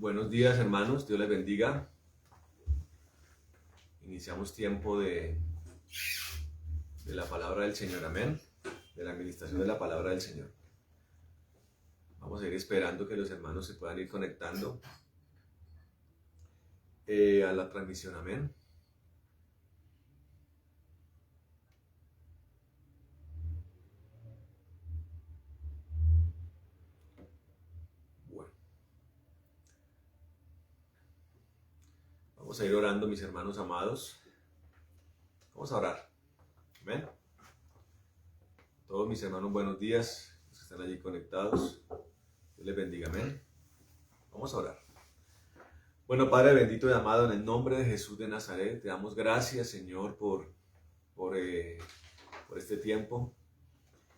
Buenos días, hermanos, Dios les bendiga. Iniciamos tiempo de la palabra del Señor, amén, de la administración de la palabra del Señor. Vamos a ir esperando que los hermanos se puedan ir conectando a la transmisión, amén. Bueno, vamos a ir orando, mis hermanos amados. Vamos a orar, amén. Todos mis hermanos, buenos días, los que están allí conectados. Dios les bendiga, amén. Vamos a orar. Bueno, Padre bendito y amado, en el nombre de Jesús de Nazaret, te damos gracias, Señor, por este tiempo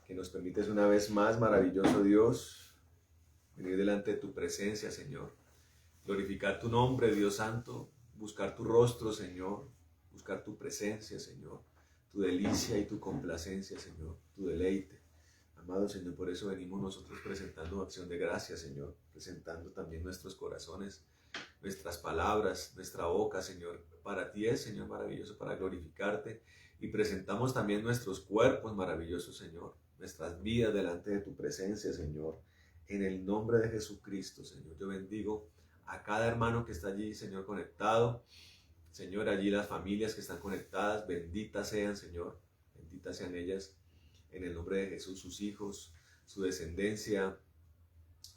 que nos permites una vez más, maravilloso Dios, venir delante de tu presencia, Señor. Glorificar tu nombre, Dios Santo, buscar tu rostro, Señor, buscar tu presencia, Señor, tu delicia y tu complacencia, Señor, tu deleite. Amado Señor, por eso venimos nosotros presentando acción de gracias, Señor, presentando también nuestros corazones, nuestras palabras, nuestra boca, Señor. Para ti es, Señor, maravilloso, para glorificarte. Y presentamos también nuestros cuerpos maravillosos, Señor, nuestras vidas delante de tu presencia, Señor. En el nombre de Jesucristo, Señor, yo bendigo a cada hermano que está allí, Señor, conectado. Señor, allí las familias que están conectadas, benditas sean, Señor, benditas sean ellas. En el nombre de Jesús, sus hijos, su descendencia,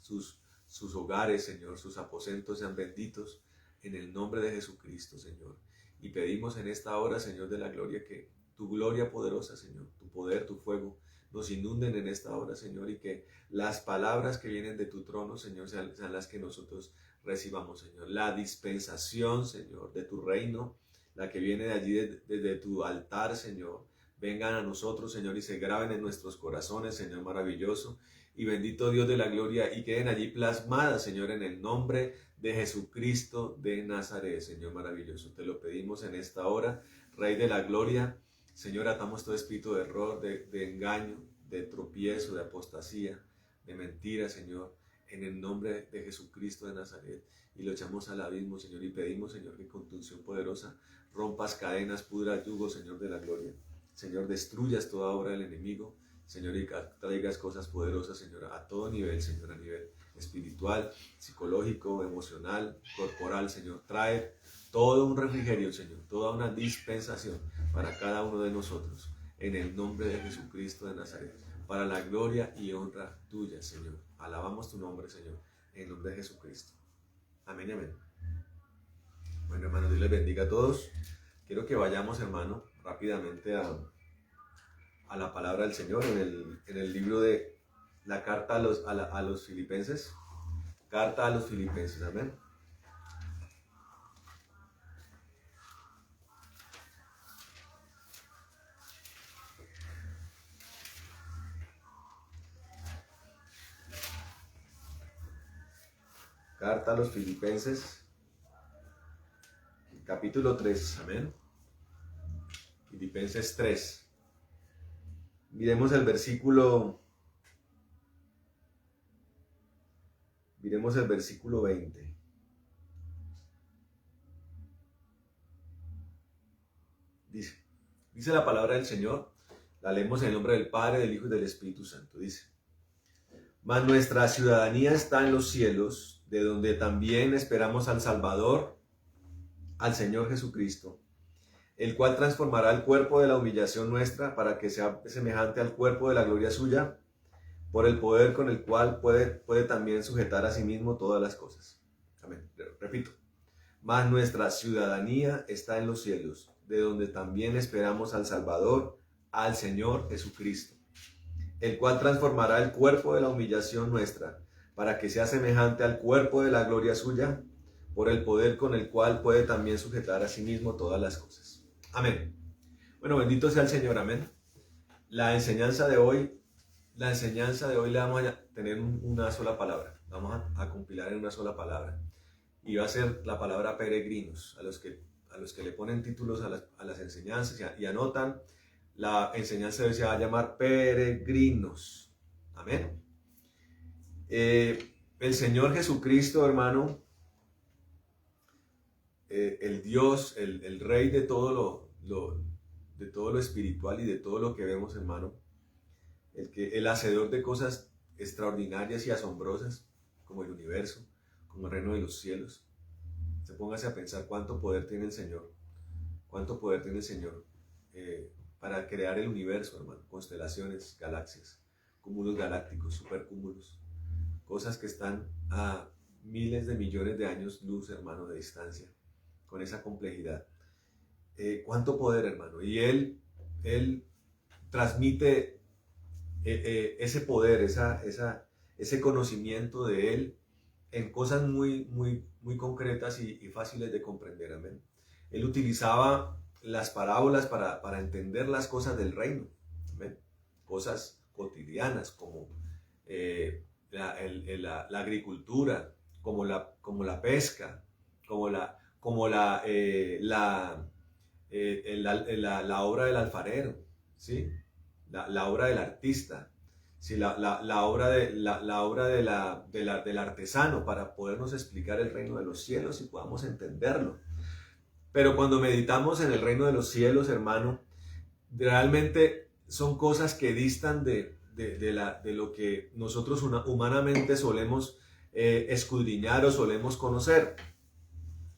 sus hogares, Señor, sus aposentos sean benditos en el nombre de Jesucristo, Señor. Y pedimos en esta hora, Señor de la gloria, que tu gloria poderosa, Señor, tu poder, tu fuego, nos inunden en esta hora, Señor, y que las palabras que vienen de tu trono, Señor, sean las que nosotros recibamos, Señor. La dispensación, Señor, de tu reino, la que viene de allí desde tu altar, Señor, vengan a nosotros, Señor, y se graben en nuestros corazones, Señor maravilloso. Y bendito Dios de la gloria, y queden allí plasmadas, Señor, en el nombre de Jesucristo de Nazaret, Señor maravilloso. Te lo pedimos en esta hora, Rey de la gloria. Señor, atamos todo espíritu de error, de engaño, de tropiezo, de apostasía, de mentira, Señor, en el nombre de Jesucristo de Nazaret. Y lo echamos al abismo, Señor, y pedimos, Señor, que con tu unción poderosa rompas cadenas, pudras yugos, Señor de la gloria. Señor, destruyas toda obra del enemigo, Señor, y traigas cosas poderosas, Señor, a todo nivel, Señor, a nivel espiritual, psicológico, emocional, corporal, Señor. Trae todo un refrigerio, Señor, toda una dispensación para cada uno de nosotros, en el nombre de Jesucristo de Nazaret, para la gloria y honra tuya, Señor. Alabamos tu nombre, Señor, en el nombre de Jesucristo. Amén y amén. Bueno, hermanos, Dios les bendiga a todos. Quiero que vayamos, hermano, rápidamente a la palabra del Señor en el libro de la carta a los filipenses. Carta a los filipenses, amén. Carta a los filipenses, capítulo 3, amén. Filipenses 3. Miremos el versículo 20. Dice la palabra del Señor, la leemos en el nombre del Padre, del Hijo y del Espíritu Santo. Dice: mas nuestra ciudadanía está en los cielos, de donde también esperamos al Salvador, al Señor Jesucristo, el cual transformará el cuerpo de la humillación nuestra para que sea semejante al cuerpo de la gloria suya, por el poder con el cual puede también sujetar a sí mismo todas las cosas. Amén. Repito. Mas nuestra ciudadanía está en los cielos, de donde también esperamos al Salvador, al Señor Jesucristo, el cual transformará el cuerpo de la humillación nuestra para que sea semejante al cuerpo de la gloria suya, por el poder con el cual puede también sujetar a sí mismo todas las cosas. Amén. Bueno, bendito sea el Señor, amén. La enseñanza de hoy la vamos a tener una sola palabra. Vamos a compilar en una sola palabra. Y va a ser la palabra peregrinos. A los que le ponen títulos a las enseñanzas y anotan, la enseñanza de hoy se va a llamar peregrinos. Amén. El Señor Jesucristo, hermano, el Dios, el Rey de todo de todo lo espiritual y de todo lo que vemos, hermano, el hacedor de cosas extraordinarias y asombrosas, como el universo, como el reino de los cielos. Se póngase a pensar cuánto poder tiene el Señor, cuánto poder tiene el Señor para crear el universo, hermano, constelaciones, galaxias, cúmulos galácticos, supercúmulos, cosas que están a miles de millones de años luz, hermano, de distancia, con esa complejidad. Cuánto poder, hermano, y Él transmite ese poder, ese conocimiento de Él en cosas muy concretas y fáciles de comprender, amén. Él utilizaba las parábolas para entender las cosas del reino, amén. Cosas cotidianas como la agricultura, como la pesca, como la obra del alfarero, ¿sí? La obra del artista, ¿sí? La obra del artesano, para podernos explicar el reino de los cielos y podamos entenderlo. Pero cuando meditamos en el reino de los cielos, hermano, realmente son cosas que distan de lo que nosotros humanamente solemos escudriñar o solemos conocer.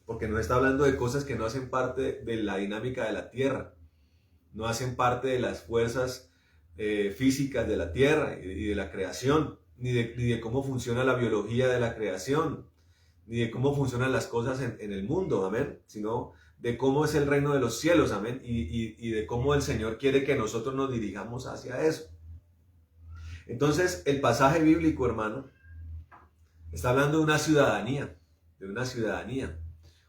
Porque nos está hablando de cosas que no hacen parte de la dinámica de la tierra, no hacen parte de las fuerzas físicas de la tierra y de la creación, ni de cómo funciona la biología de la creación, ni de cómo funcionan las cosas en el mundo, amén, sino de cómo es el reino de los cielos, amén, y de cómo el Señor quiere que nosotros nos dirijamos hacia eso. Entonces, el pasaje bíblico, hermano, está hablando de una ciudadanía,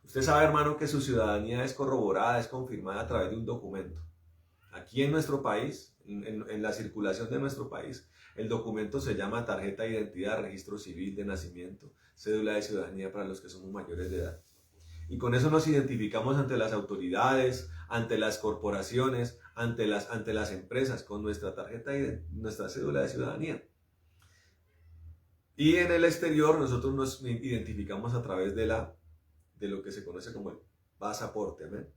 Usted sabe, hermano, que su ciudadanía es corroborada, es confirmada a través de un documento. Aquí en nuestro país, en la circulación de nuestro país, el documento se llama tarjeta de identidad, registro civil de nacimiento, cédula de ciudadanía para los que somos mayores de edad. Y con eso nos identificamos ante las autoridades, ante las corporaciones, ante las empresas, con nuestra tarjeta, nuestra cédula de ciudadanía. Y en el exterior nosotros nos identificamos a través de lo que se conoce como el pasaporte, amén.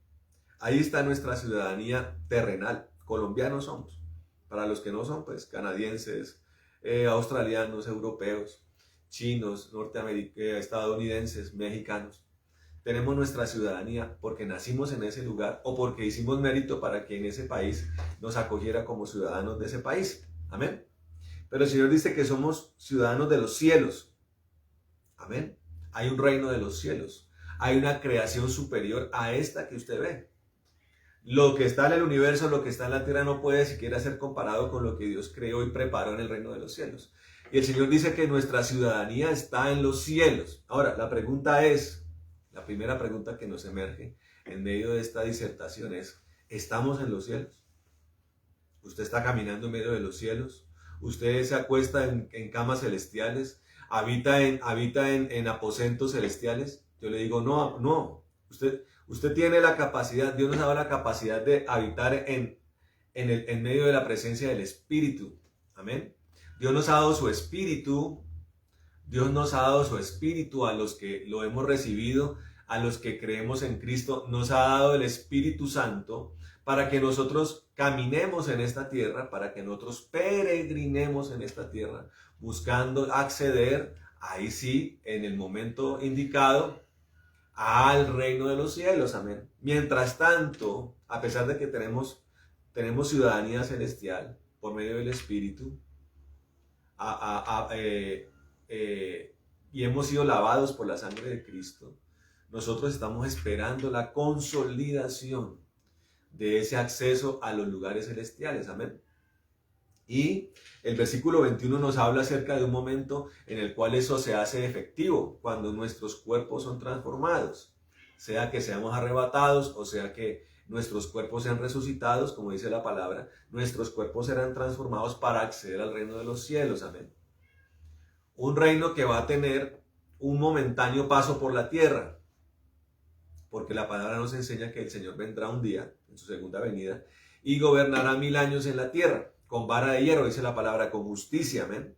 Ahí está nuestra ciudadanía terrenal. Colombianos somos. Para los que no son, pues canadienses, australianos, europeos, chinos, estadounidenses, mexicanos. Tenemos nuestra ciudadanía porque nacimos en ese lugar o porque hicimos mérito para que en ese país nos acogiera como ciudadanos de ese país. Amén. Pero el Señor dice que somos ciudadanos de los cielos. Amén. Hay un reino de los cielos. Hay una creación superior a esta que usted ve. Lo que está en el universo, lo que está en la tierra no puede siquiera ser comparado con lo que Dios creó y preparó en el reino de los cielos. Y el Señor dice que nuestra ciudadanía está en los cielos. Ahora, la primera pregunta que nos emerge en medio de esta disertación es, ¿estamos en los cielos? ¿Usted está caminando en medio de los cielos? ¿Usted se acuesta en camas celestiales? ¿Habita en aposentos celestiales? Yo le digo, no. Usted tiene la capacidad, Dios nos ha dado la capacidad de habitar en medio de la presencia del Espíritu. Amén. Dios nos ha dado su Espíritu. Dios nos ha dado su Espíritu a los que lo hemos recibido, a los que creemos en Cristo. Nos ha dado el Espíritu Santo para que nosotros caminemos en esta tierra, para que nosotros peregrinemos en esta tierra, buscando acceder, ahí sí, en el momento indicado, al reino de los cielos, amén. Mientras tanto, a pesar de que tenemos ciudadanía celestial por medio del Espíritu, y hemos sido lavados por la sangre de Cristo, nosotros estamos esperando la consolidación de ese acceso a los lugares celestiales, amén. Y el versículo 21 nos habla acerca de un momento en el cual eso se hace efectivo, cuando nuestros cuerpos son transformados, sea que seamos arrebatados o sea que nuestros cuerpos sean resucitados, como dice la palabra, nuestros cuerpos serán transformados para acceder al reino de los cielos, amén. Un reino que va a tener un momentáneo paso por la tierra, porque la palabra nos enseña que el Señor vendrá un día, en su segunda venida, y gobernará 1000 años en la tierra. Con vara de hierro, dice la palabra, con justicia, amén.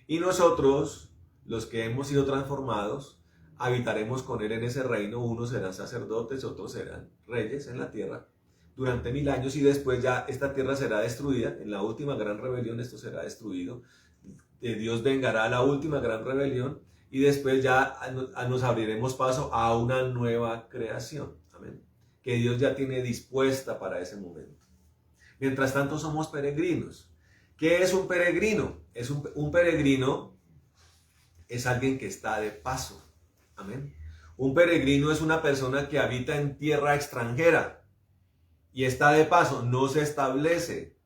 Y nosotros, los que hemos sido transformados, habitaremos con Él en ese reino. Unos serán sacerdotes, otros serán reyes en la tierra durante 1000 años, y después ya esta tierra será destruida. En la última gran rebelión esto será destruido. Dios vengará la última gran rebelión y después ya nos abriremos paso a una nueva creación. Amén. Que Dios ya tiene dispuesta para ese momento. Mientras tanto somos peregrinos. ¿Qué es un peregrino? Un peregrino es alguien que está de paso. Amén. Un peregrino es una persona que habita en tierra extranjera y está de paso, no se establece,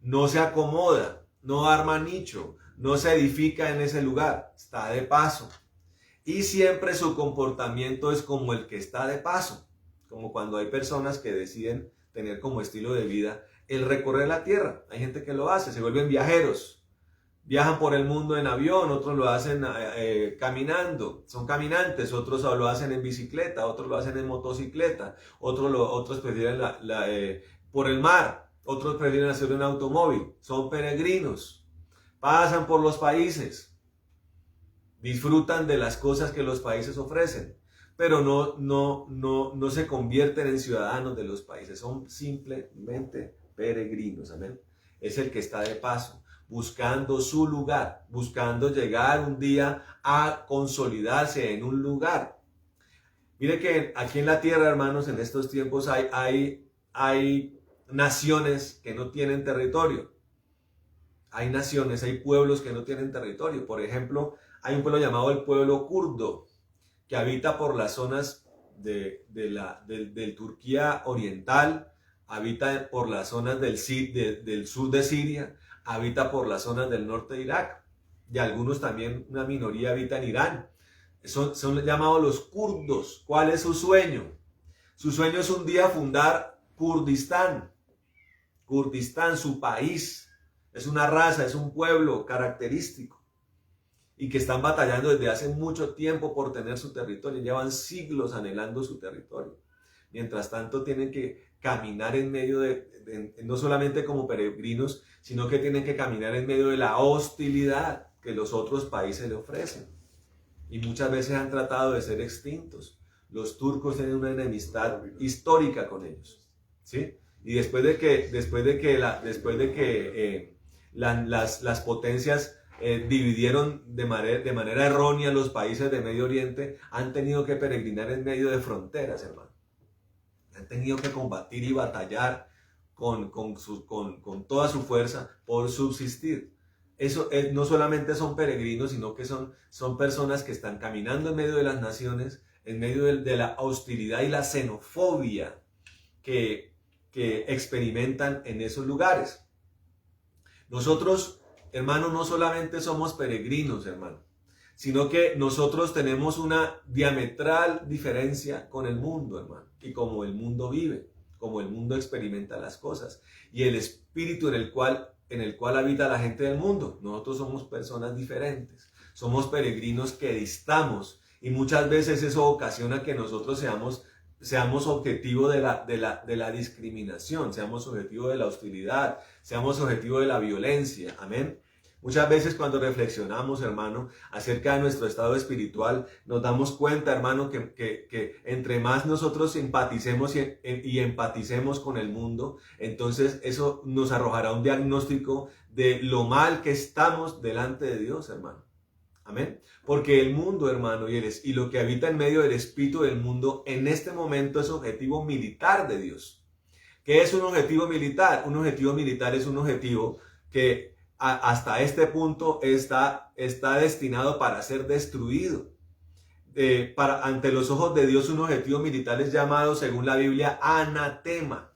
no se acomoda, no arma nicho, no se edifica en ese lugar, está de paso. Y siempre su comportamiento es como el que está de paso, como cuando hay personas que deciden tener como estilo de vida el recorrer la tierra. Hay gente que lo hace, se vuelven viajeros. Viajan por el mundo en avión, otros lo hacen caminando, son caminantes, otros lo hacen en bicicleta, otros lo hacen en motocicleta, otros prefieren por el mar, otros prefieren hacerlo en automóvil, son peregrinos, pasan por los países, disfrutan de las cosas que los países ofrecen, pero no se convierten en ciudadanos de los países, son simplemente peregrinos, amén. Es el que está de paso, buscando su lugar, buscando llegar un día a consolidarse en un lugar. Mire que aquí en la tierra, hermanos, en estos tiempos hay naciones que no tienen territorio. Hay naciones, hay pueblos que no tienen territorio. Por ejemplo, hay un pueblo llamado el pueblo kurdo, que habita por las zonas de Turquía oriental, habita por las zonas del sur de Siria, habita por las zonas del norte de Irak, y algunos también, una minoría habita en Irán. Son llamados los kurdos. ¿Cuál es su sueño? Su sueño es un día fundar Kurdistán. Kurdistán, su país. Es una raza, es un pueblo característico. Y que están batallando desde hace mucho tiempo por tener su territorio. Llevan siglos anhelando su territorio. Mientras tanto tienen que caminar en medio no solamente como peregrinos, sino que tienen que caminar en medio de la hostilidad que los otros países le ofrecen. Y muchas veces han tratado de ser extintos. Los turcos tienen una enemistad histórica con ellos, ¿sí? Y después de que las potencias dividieron de manera errónea los países de Medio Oriente, han tenido que peregrinar en medio de fronteras, hermano. Han tenido que combatir y batallar con toda su fuerza por subsistir. Eso no solamente son peregrinos, sino que son personas que están caminando en medio de las naciones, en medio de la hostilidad y la xenofobia que experimentan en esos lugares. Nosotros, hermano, no solamente somos peregrinos, hermano, sino que nosotros tenemos una diametral diferencia con el mundo, hermano, y como el mundo vive, como el mundo experimenta las cosas, y el espíritu en el cual habita la gente del mundo. Nosotros somos personas diferentes, somos peregrinos que distamos, y muchas veces eso ocasiona que nosotros seamos objetivo de la discriminación, seamos objetivo de la hostilidad, seamos objetivo de la violencia, amén. Muchas veces cuando reflexionamos, hermano, acerca de nuestro estado espiritual, nos damos cuenta, hermano, que entre más nosotros simpaticemos y empaticemos con el mundo, entonces eso nos arrojará un diagnóstico de lo mal que estamos delante de Dios, hermano. Amén. Porque el mundo, hermano, y lo que habita en medio del espíritu del mundo, en este momento es objetivo militar de Dios. ¿Qué es un objetivo militar? Un objetivo militar es un objetivo que hasta este punto está destinado para ser destruido. Ante los ojos de Dios, un objetivo militar es llamado, según la Biblia, anatema.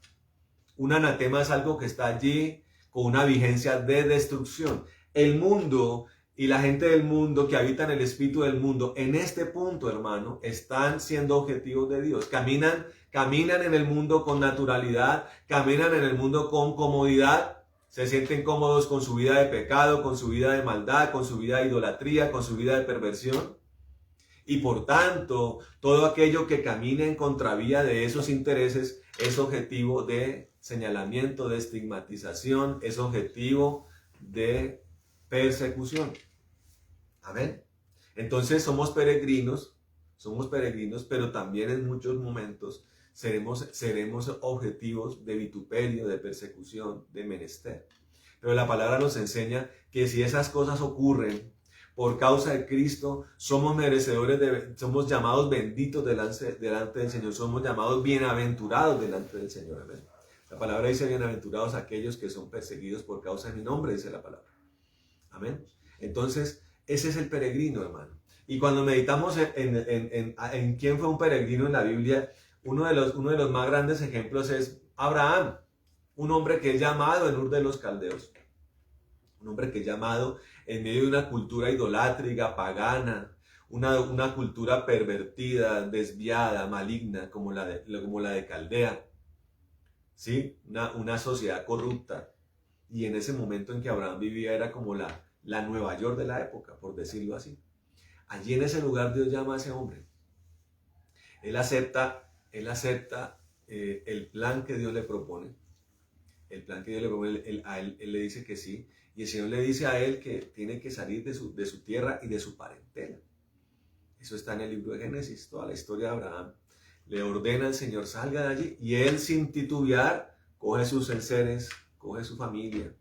Un anatema es algo que está allí con una vigencia de destrucción. El mundo y la gente del mundo que habita en el espíritu del mundo, en este punto, hermano, están siendo objetivos de Dios. Caminan en el mundo con naturalidad, caminan en el mundo con comodidad. Se sienten cómodos con su vida de pecado, con su vida de maldad, con su vida de idolatría, con su vida de perversión. Y por tanto, todo aquello que camine en contravía de esos intereses es objetivo de señalamiento, de estigmatización, es objetivo de persecución. Amén. Entonces somos peregrinos somos peregrinos, pero también en muchos momentos seremos objetivos de vituperio, de persecución, de menester. Pero la palabra nos enseña que si esas cosas ocurren por causa de Cristo, somos merecedores, somos llamados benditos delante del Señor, somos llamados bienaventurados delante del Señor. Amén. La palabra dice bienaventurados aquellos que son perseguidos por causa de mi nombre, dice la palabra. Amén. Entonces, ese es el peregrino, hermano. Y cuando meditamos en quién fue un peregrino en la Biblia, uno de los más grandes ejemplos es Abraham, un hombre que es llamado en Ur de los Caldeos. Un hombre que es llamado en medio de una cultura idolátrica, pagana, una cultura pervertida, desviada, maligna, como la de Caldea. ¿Sí? Una sociedad corrupta. Y en ese momento en que Abraham vivía era como la Nueva York de la época, por decirlo así. Allí en ese lugar Dios llama a ese hombre. Él acepta el plan que Dios le propone. El plan que Dios le propone, él le dice que sí. Y el Señor le dice a él que tiene que salir de su tierra y de su parentela. Eso está en el libro de Génesis, toda la historia de Abraham. Le ordena al Señor, salga de allí. Y él, sin titubear, coge sus enseres, coge su familia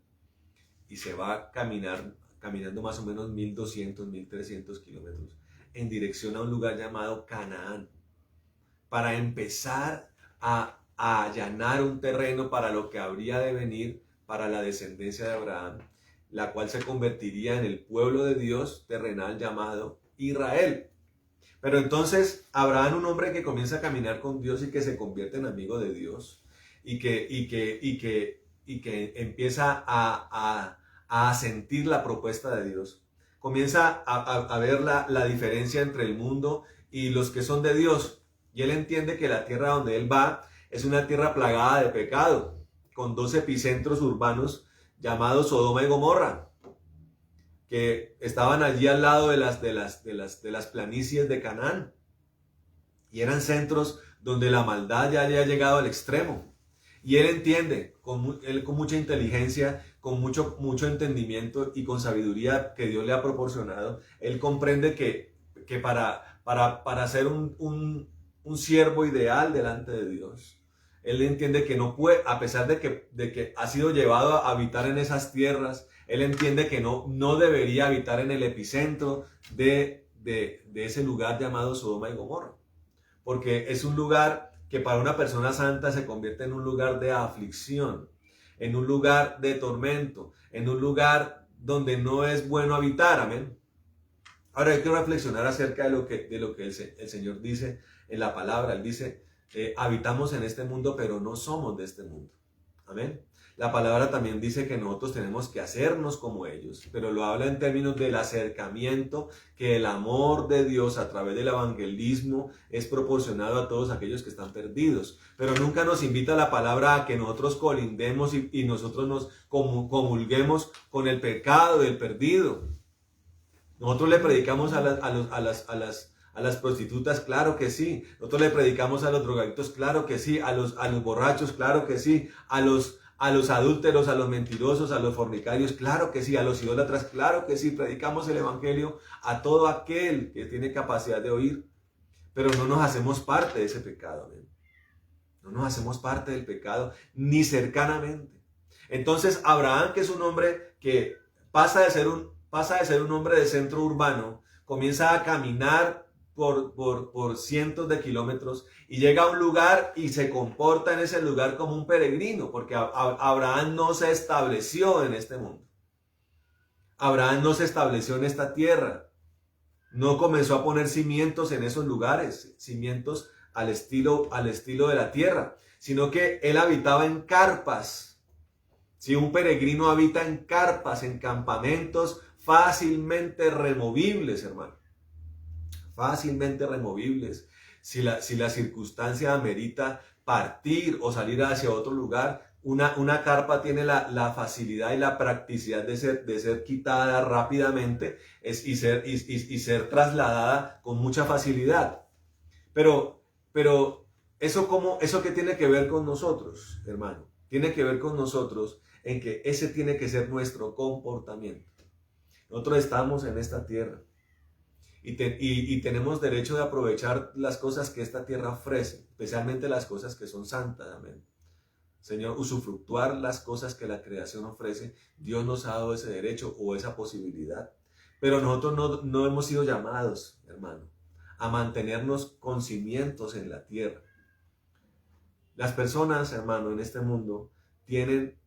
y se va caminando más o menos 1200, 1300 kilómetros en dirección a un lugar llamado Canaán, para empezar a allanar un terreno para lo que habría de venir para la descendencia de Abraham, la cual se convertiría en el pueblo de Dios terrenal llamado Israel. Pero entonces Abraham, un hombre que comienza a caminar con Dios y que se convierte en amigo de Dios y que empieza a sentir la propuesta de Dios, comienza a ver la diferencia entre el mundo y los que son de Dios. Y él entiende que la tierra donde él va es una tierra plagada de pecado, con 2 epicentros urbanos llamados Sodoma y Gomorra, que estaban allí al lado de las planicies de Canaán. Y eran centros donde la maldad ya había llegado al extremo. Y él entiende, con mucha inteligencia, con mucho entendimiento y con sabiduría que Dios le ha proporcionado, él comprende que para ser un siervo ideal delante de Dios, él entiende que no puede, a pesar de que ha sido llevado a habitar en esas tierras, él entiende que no debería habitar en el epicentro de ese lugar llamado Sodoma y Gomorra, porque es un lugar que para una persona santa se convierte en un lugar de aflicción, en un lugar de tormento, en un lugar donde no es bueno habitar. Amén. Ahora hay que reflexionar acerca de lo que el Señor dice en la palabra. Él dice, habitamos en este mundo, pero no somos de este mundo. Amén. La palabra también dice que nosotros tenemos que hacernos como ellos, pero lo habla en términos del acercamiento, que el amor de Dios a través del evangelismo es proporcionado a todos aquellos que están perdidos. Pero nunca nos invita la palabra a que nosotros colindemos y nosotros nos comulguemos con el pecado del perdido. Nosotros le predicamos a las prostitutas, claro que sí. Nosotros le predicamos a los drogadictos, claro que sí. A los borrachos, claro que sí. A los adúlteros, a los mentirosos, a los fornicarios, claro que sí. A los idólatras, claro que sí. Predicamos el evangelio a todo aquel que tiene capacidad de oír. Pero no nos hacemos parte de ese pecado. ¿Amén? No nos hacemos parte del pecado, ni cercanamente. Entonces Abraham, que es un hombre que pasa de ser un hombre de centro urbano, comienza a caminar por cientos de kilómetros y llega a un lugar y se comporta en ese lugar como un peregrino, porque Abraham no se estableció en este mundo. Abraham no se estableció en esta tierra. No comenzó a poner cimientos en esos lugares, cimientos al estilo de la tierra, sino que él habitaba en carpas. Si un peregrino habita en carpas, en campamentos fácilmente removibles, hermano. Fácilmente removibles. Si la circunstancia amerita partir o salir hacia otro lugar, una carpa tiene la facilidad y la practicidad de ser quitada rápidamente y ser trasladada con mucha facilidad. Pero ¿eso qué tiene que ver con nosotros, hermano? Tiene que ver con nosotros en que ese tiene que ser nuestro comportamiento. Nosotros estamos en esta tierra y tenemos derecho de aprovechar las cosas que esta tierra ofrece, especialmente las cosas que son santas. Amén. Señor, usufructuar las cosas que la creación ofrece. Dios nos ha dado ese derecho o esa posibilidad. Pero nosotros no hemos sido llamados, hermano, a mantenernos con cimientos en la tierra. Las personas, hermano, en este mundo tienen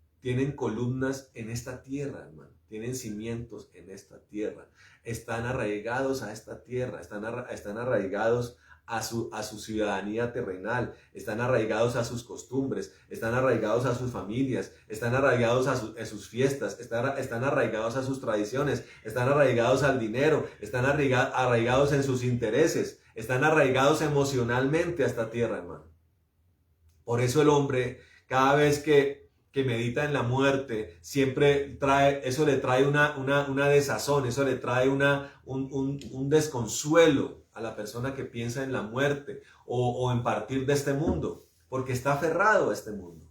columnas en esta tierra, hermano. Tienen cimientos en esta tierra. Están arraigados a esta tierra. Están arraigados a su ciudadanía terrenal. Están arraigados a sus costumbres. Están arraigados a sus familias. Están arraigados a sus fiestas. Están arraigados a sus tradiciones. Están arraigados al dinero. Están arraigados en sus intereses. Están arraigados emocionalmente a esta tierra, hermano. Por eso el hombre, cada vez que medita en la muerte, siempre eso le trae una desazón, eso le trae un desconsuelo a la persona que piensa en la muerte o en partir de este mundo, porque está aferrado a este mundo.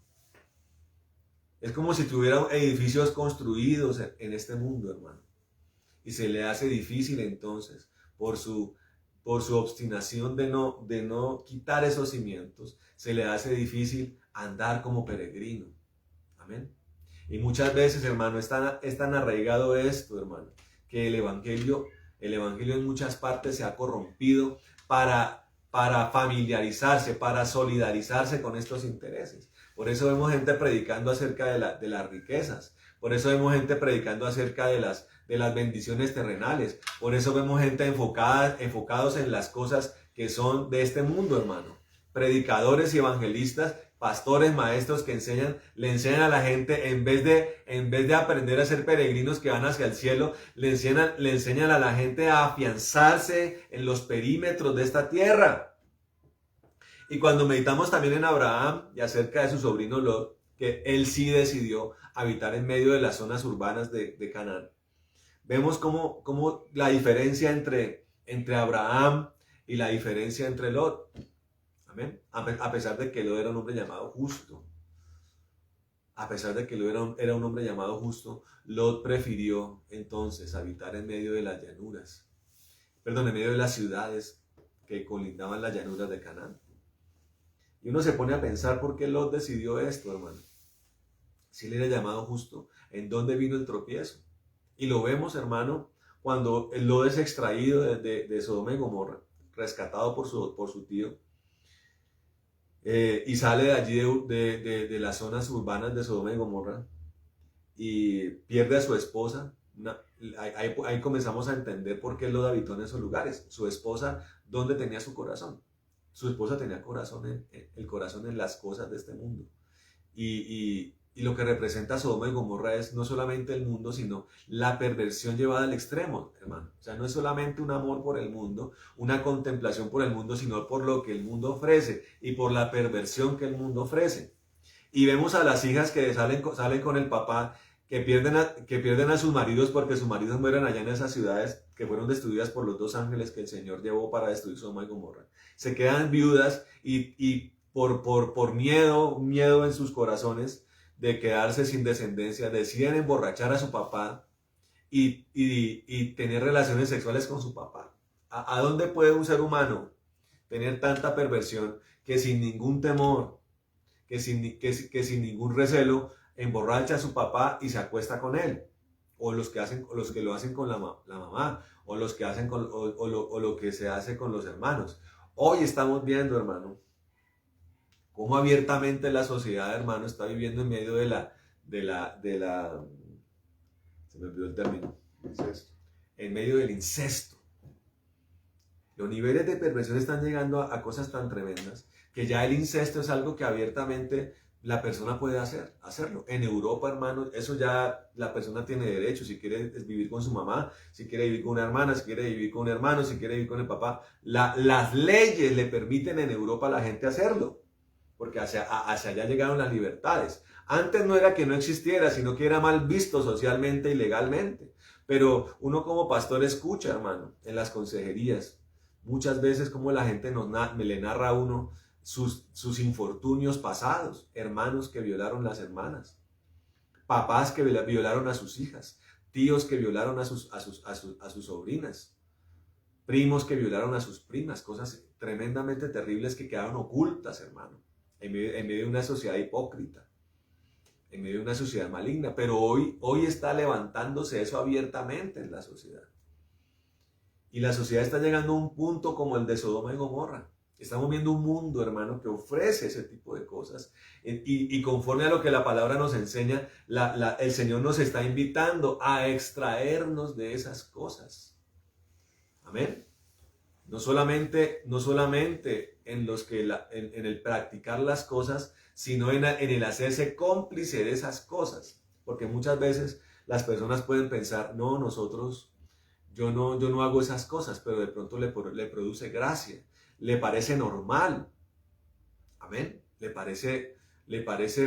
Es como si tuviera edificios construidos en este mundo, hermano. Y se le hace difícil entonces, por su obstinación de no quitar esos cimientos, se le hace difícil andar como peregrino. Amén. Y muchas veces, hermano, es tan arraigado esto, hermano, que el evangelio en muchas partes se ha corrompido para familiarizarse, para solidarizarse con estos intereses. Por eso vemos gente predicando acerca de las riquezas. Por eso vemos gente predicando acerca de las bendiciones terrenales. Por eso vemos gente enfocados en las cosas que son de este mundo, hermano. Predicadores y evangelistas, pastores, maestros que le enseñan a la gente, en vez de aprender a ser peregrinos que van hacia el cielo, le enseñan a la gente a afianzarse en los perímetros de esta tierra. Y cuando meditamos también en Abraham y acerca de su sobrino Lot, que él sí decidió habitar en medio de las zonas urbanas de Canaán, vemos cómo la diferencia entre Abraham y la diferencia entre Lot. Amén. A pesar de que Lot era un hombre llamado justo. A pesar de que Lot era un hombre llamado justo, Lot prefirió entonces habitar en medio de las llanuras. En medio de las ciudades que colindaban las llanuras de Canaán. Y uno se pone a pensar por qué Lot decidió esto, hermano. Si él era llamado justo, ¿en dónde vino el tropiezo? Y lo vemos, hermano, cuando Lot es extraído de Sodoma y Gomorra, rescatado por su tío, y sale de allí de las zonas urbanas de Sodoma y Gomorra, y pierde a su esposa. Ahí comenzamos a entender por qué Lot habitó en esos lugares. Su esposa, ¿dónde tenía su corazón? Su esposa tenía el corazón en las cosas de este mundo. Y lo que representa Sodoma y Gomorra es no solamente el mundo, sino la perversión llevada al extremo, hermano. O sea, no es solamente un amor por el mundo, una contemplación por el mundo, sino por lo que el mundo ofrece y por la perversión que el mundo ofrece. Y vemos a las hijas que salen con el papá, que pierden a sus maridos porque sus maridos mueren allá en esas ciudades que fueron destruidas por los dos ángeles que el Señor llevó para destruir Sodoma y Gomorra. Se quedan viudas y por miedo en sus corazones de quedarse sin descendencia, deciden emborrachar a su papá y tener relaciones sexuales con su papá. ¿A dónde puede un ser humano tener tanta perversión que sin ningún temor, que sin ningún recelo, emborracha a su papá y se acuesta con él? O los que lo hacen con la mamá, o los que hacen o lo que se hace con los hermanos. Hoy estamos viendo, hermano, cómo abiertamente la sociedad, hermano, está viviendo en medio de la se me olvidó el término, incesto. En medio del incesto. Los niveles de perversión están llegando a cosas tan tremendas que ya el incesto es algo que abiertamente la persona puede hacerlo. En Europa, hermano, eso ya la persona tiene derecho. Si quiere vivir con su mamá, si quiere vivir con una hermana, si quiere vivir con un hermano, si quiere vivir con el papá. Las leyes le permiten en Europa a la gente hacerlo. Porque hacia allá llegaron las libertades. Antes no era que no existiera, sino que era mal visto socialmente y legalmente. Pero uno como pastor escucha, hermano, en las consejerías, muchas veces como la gente le narra a uno sus infortunios pasados, hermanos que violaron las hermanas, papás que violaron a sus hijas, tíos que violaron a sus sobrinas, primos que violaron a sus primas, cosas tremendamente terribles que quedaron ocultas, hermano, en medio de una sociedad hipócrita, en medio de una sociedad maligna. Pero hoy está levantándose eso abiertamente en la sociedad. Y la sociedad está llegando a un punto como el de Sodoma y Gomorra. Estamos viendo un mundo, hermano, que ofrece ese tipo de cosas. Y conforme a lo que la palabra nos enseña, el Señor nos está invitando a extraernos de esas cosas. Amén. No solamente en el practicar las cosas, sino en el hacerse cómplice de esas cosas. Porque muchas veces las personas pueden pensar, no, yo no hago esas cosas, pero de pronto le produce gracia, le parece normal. Amén. Le parece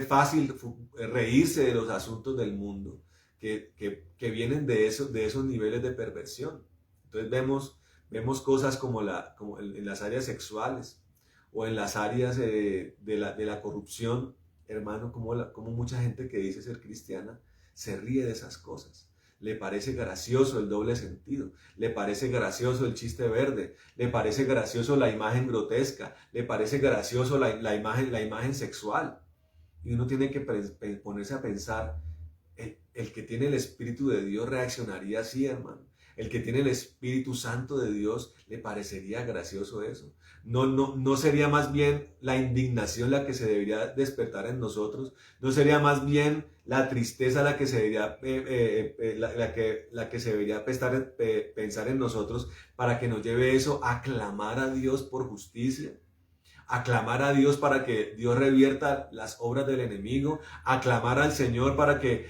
fácil reírse de los asuntos del mundo que vienen de esos niveles de perversión. Entonces vemos cosas como en las áreas sexuales o en las áreas de la corrupción, hermano, como mucha gente que dice ser cristiana se ríe de esas cosas. Le parece gracioso el doble sentido, le parece gracioso el chiste verde, le parece gracioso la imagen grotesca, le parece gracioso la imagen sexual. Y uno tiene que ponerse a pensar, el que tiene el Espíritu de Dios reaccionaría así, hermano. El que tiene el Espíritu Santo de Dios le parecería gracioso eso. No sería más bien la indignación la que se debería despertar en nosotros. No sería más bien la tristeza la que se debería, la que se debería pensar en nosotros para que nos lleve eso a clamar a Dios por justicia. A clamar a Dios para que Dios revierta las obras del enemigo, a clamar al Señor para que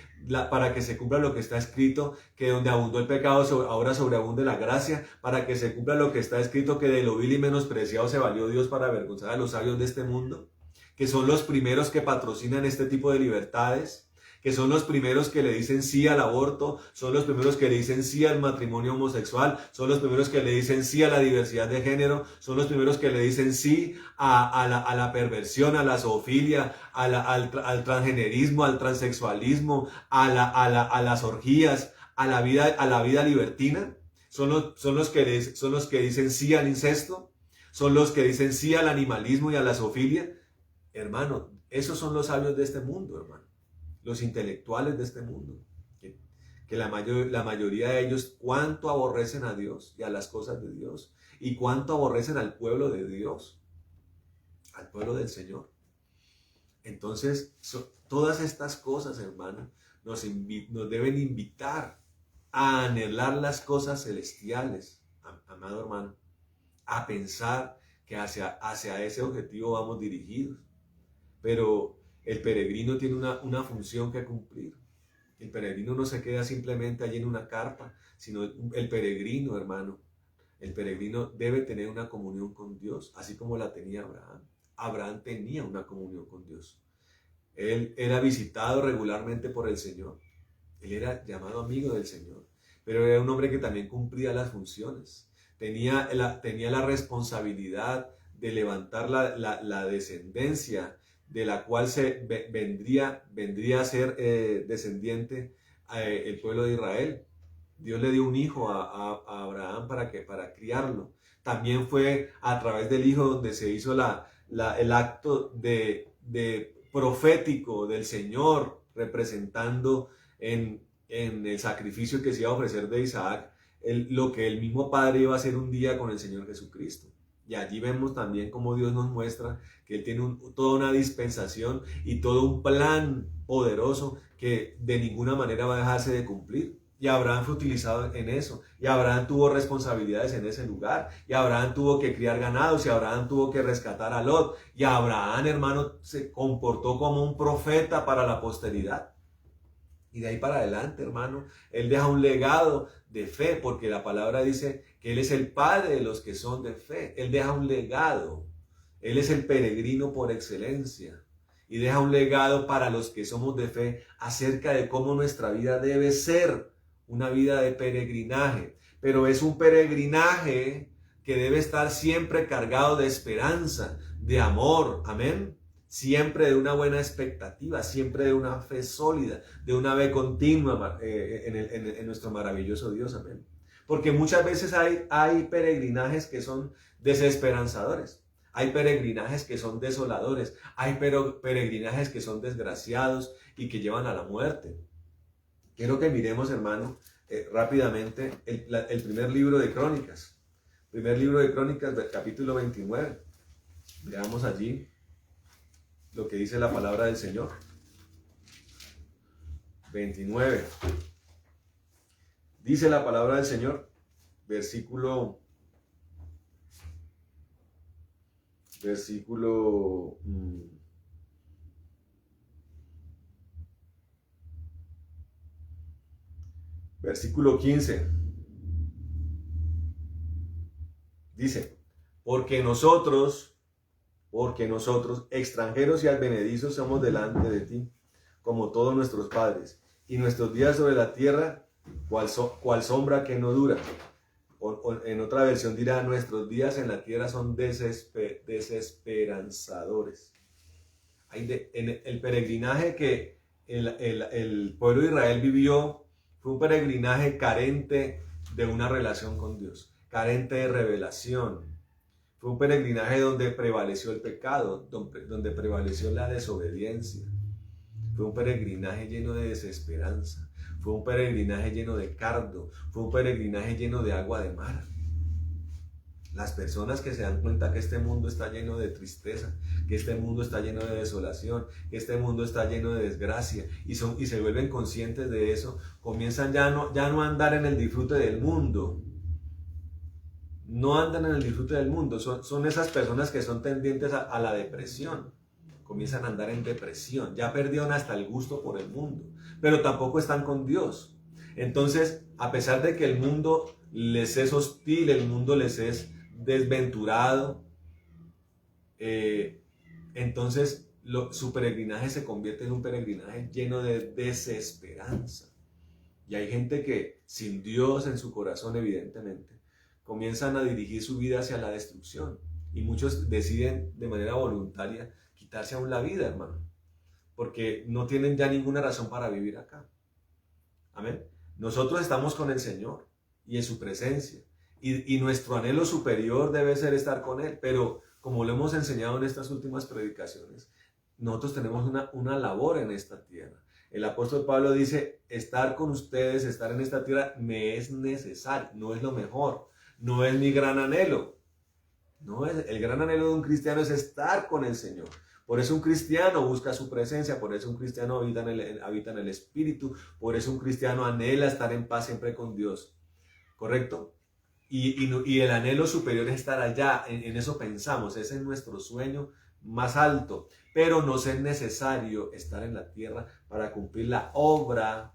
se cumpla lo que está escrito, que donde abundó el pecado ahora sobreabunde la gracia, para que se cumpla lo que está escrito, que de lo vil y menospreciado se valió Dios para avergonzar a los sabios de este mundo, que son los primeros que patrocinan este tipo de libertades, que son los primeros que le dicen sí al aborto, son los primeros que le dicen sí al matrimonio homosexual, son los primeros que le dicen sí a la diversidad de género, son los primeros que le dicen sí a la perversión, a la zoofilia, al transgenerismo, al transexualismo, a las orgías, a la vida libertina. Son los que dicen sí al incesto, son los que dicen sí al animalismo y a la zoofilia. Hermano, esos son los sabios de este mundo, hermano. Los intelectuales de este mundo, que la mayoría de ellos cuánto aborrecen a Dios y a las cosas de Dios, y cuánto aborrecen al pueblo de Dios, al pueblo del Señor. Entonces, todas estas cosas, hermano, nos deben invitar a anhelar las cosas celestiales, amado hermano, a pensar que hacia ese objetivo vamos dirigidos. Pero el peregrino tiene una función que cumplir. El peregrino no se queda simplemente allí en una carpa, sino el peregrino, hermano. El peregrino debe tener una comunión con Dios, así como la tenía Abraham. Abraham tenía una comunión con Dios. Él era visitado regularmente por el Señor. Él era llamado amigo del Señor. Pero era un hombre que también cumplía las funciones. Tenía la responsabilidad de levantar la descendencia de la cual vendría a ser descendiente el pueblo de Israel. Dios le dio un hijo a Abraham para criarlo. También fue a través del hijo donde se hizo el acto de profético del Señor, representando en el sacrificio que se iba a ofrecer de Isaac, lo que el mismo Padre iba a hacer un día con el Señor Jesucristo. Y allí vemos también cómo Dios nos muestra que Él tiene toda una dispensación y todo un plan poderoso que de ninguna manera va a dejarse de cumplir. Y Abraham fue utilizado en eso. Y Abraham tuvo responsabilidades en ese lugar. Y Abraham tuvo que criar ganados. Y Abraham tuvo que rescatar a Lot. Y Abraham, hermano, se comportó como un profeta para la posteridad. Y de ahí para adelante, hermano, Él deja un legado de fe, porque la palabra dice que Él es el Padre de los que son de fe. Él deja un legado. Él es el peregrino por excelencia. Y deja un legado para los que somos de fe acerca de cómo nuestra vida debe ser una vida de peregrinaje. Pero es un peregrinaje que debe estar siempre cargado de esperanza, de amor. Amén. Siempre de una buena expectativa, siempre de una fe sólida, de una fe continua en nuestro maravilloso Dios, amén. Porque muchas veces hay peregrinajes que son desesperanzadores. Hay peregrinajes que son desoladores. Hay peregrinajes que son desgraciados y que llevan a la muerte. Quiero que miremos, hermano, rápidamente el primer libro de Crónicas. Primer libro de Crónicas, capítulo 29. Veamos allí lo que dice la palabra del Señor. 29. Dice la palabra del Señor, versículo 15. Dice, porque nosotros, extranjeros y advenedizos, somos delante de ti, como todos nuestros padres, y nuestros días sobre la tierra, cual sombra que no dura. O en otra versión dirá, nuestros días en la tierra son desesperanzadores. El peregrinaje que el pueblo de Israel vivió fue un peregrinaje carente de una relación con Dios, carente de revelación. Fue un peregrinaje donde prevaleció el pecado, donde prevaleció la desobediencia. Fue un peregrinaje lleno de desesperanza. Fue un peregrinaje lleno de cardo. Fue un peregrinaje lleno de agua de mar. Las personas que se dan cuenta que este mundo está lleno de tristeza, que este mundo está lleno de desolación, que este mundo está lleno de desgracia y se vuelven conscientes de eso, comienzan ya no a andar en el disfrute del mundo. No andan en el disfrute del mundo. Son esas personas que son tendientes a la depresión. Comienzan a andar en depresión, ya perdieron hasta el gusto por el mundo, pero tampoco están con Dios. Entonces, a pesar de que el mundo les es hostil, el mundo les es desventurado, entonces su peregrinaje se convierte en un peregrinaje lleno de desesperanza. Y hay gente que, sin Dios en su corazón, evidentemente, comienzan a dirigir su vida hacia la destrucción. Y muchos deciden de manera voluntaria quitarse aún la vida, hermano, porque no tienen ya ninguna razón para vivir acá. Amén. Nosotros estamos con el Señor y en su presencia, y nuestro anhelo superior debe ser estar con Él, pero como lo hemos enseñado en estas últimas predicaciones, nosotros tenemos una labor en esta tierra. El apóstol Pablo dice, estar con ustedes, estar en esta tierra me es necesario, no es lo mejor, no es mi gran anhelo. No, el gran anhelo de un cristiano es estar con el Señor. Por eso un cristiano busca su presencia, por eso un cristiano habita en el Espíritu, por eso un cristiano anhela estar en paz siempre con Dios. ¿Correcto? Y el anhelo superior es estar allá, en eso pensamos, ese es nuestro sueño más alto. Pero nos es necesario estar en la tierra para cumplir la obra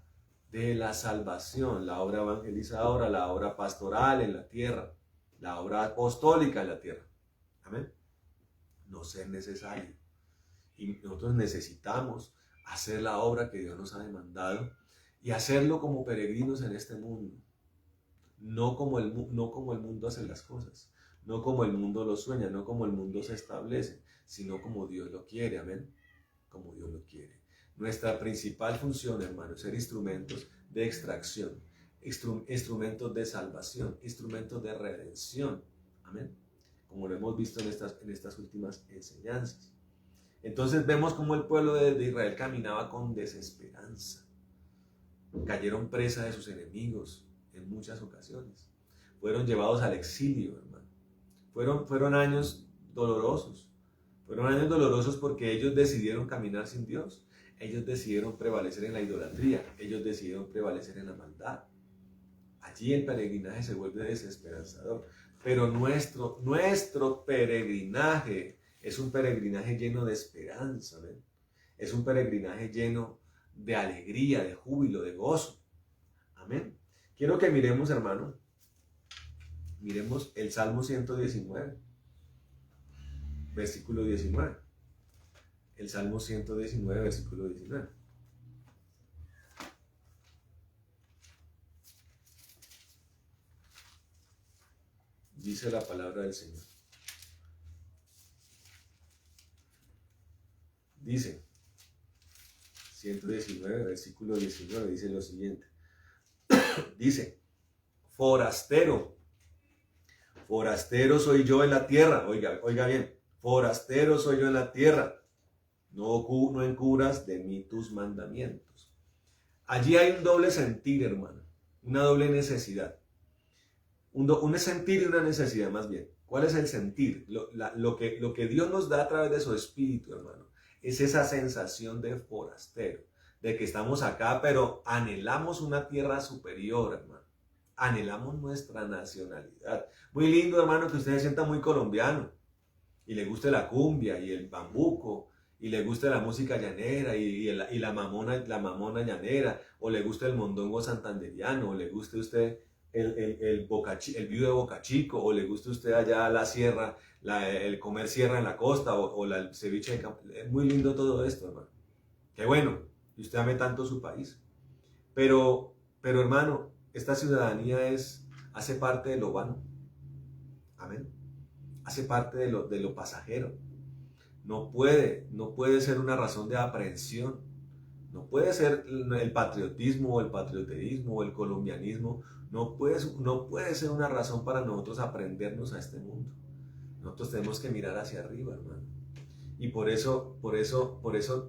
de la salvación, la obra evangelizadora, la obra pastoral en la tierra, la obra apostólica en la tierra. Amén. Nos es necesario. Y nosotros necesitamos hacer la obra que Dios nos ha demandado y hacerlo como peregrinos en este mundo. No como el mundo hace las cosas, no como el mundo lo sueña, no como el mundo se establece, sino como Dios lo quiere. Amén. Como Dios lo quiere. Nuestra principal función, hermano, es ser instrumentos de extracción, instrumentos de salvación, instrumentos de redención. Amén. Como lo hemos visto en estas últimas enseñanzas. Entonces vemos cómo el pueblo de Israel caminaba con desesperanza. Cayeron presa de sus enemigos en muchas ocasiones. Fueron llevados al exilio, hermano. Fueron años dolorosos. Fueron años dolorosos porque ellos decidieron caminar sin Dios. Ellos decidieron prevalecer en la idolatría. Ellos decidieron prevalecer en la maldad. Allí el peregrinaje se vuelve desesperanzador. Pero nuestro peregrinaje es un peregrinaje lleno de esperanza. ¿Ven? Es un peregrinaje lleno de alegría, de júbilo, de gozo. Amén. Quiero que miremos, hermano, miremos el Salmo 119, versículo 19. El Salmo 119, versículo 19. Dice la palabra del Señor. Dice, 119, versículo 19, dice lo siguiente. Dice, forastero. Forastero soy yo en la tierra. Oiga bien, forastero soy yo en la tierra. No encubras de mí tus mandamientos. Allí hay un doble sentir, hermano. Una doble necesidad. Un sentir y una necesidad más bien. ¿Cuál es el sentir? Lo que Dios nos da a través de su espíritu, hermano, es esa sensación de forastero, de que estamos acá, pero anhelamos una tierra superior, hermano. Anhelamos nuestra nacionalidad. Muy lindo, hermano, que usted se sienta muy colombiano y le guste la cumbia y el bambuco y le guste la música llanera y la mamona llanera, o le guste el mondongo santanderiano, o le guste a usted el viudo de Boca Chico, o le guste a usted allá la sierra, el comer sierra en la costa, o el ceviche de campo. Es muy lindo todo esto, hermano. Qué bueno, y usted ame tanto su país. Pero hermano, esta ciudadanía hace parte de lo vano. Amén. Hace parte de lo pasajero. No puede ser una razón de aprehensión. No puede ser el patriotismo o el patrioterismo o el colombianismo. No puede ser una razón para nosotros aprendernos a este mundo. Nosotros tenemos que mirar hacia arriba, hermano. Y por eso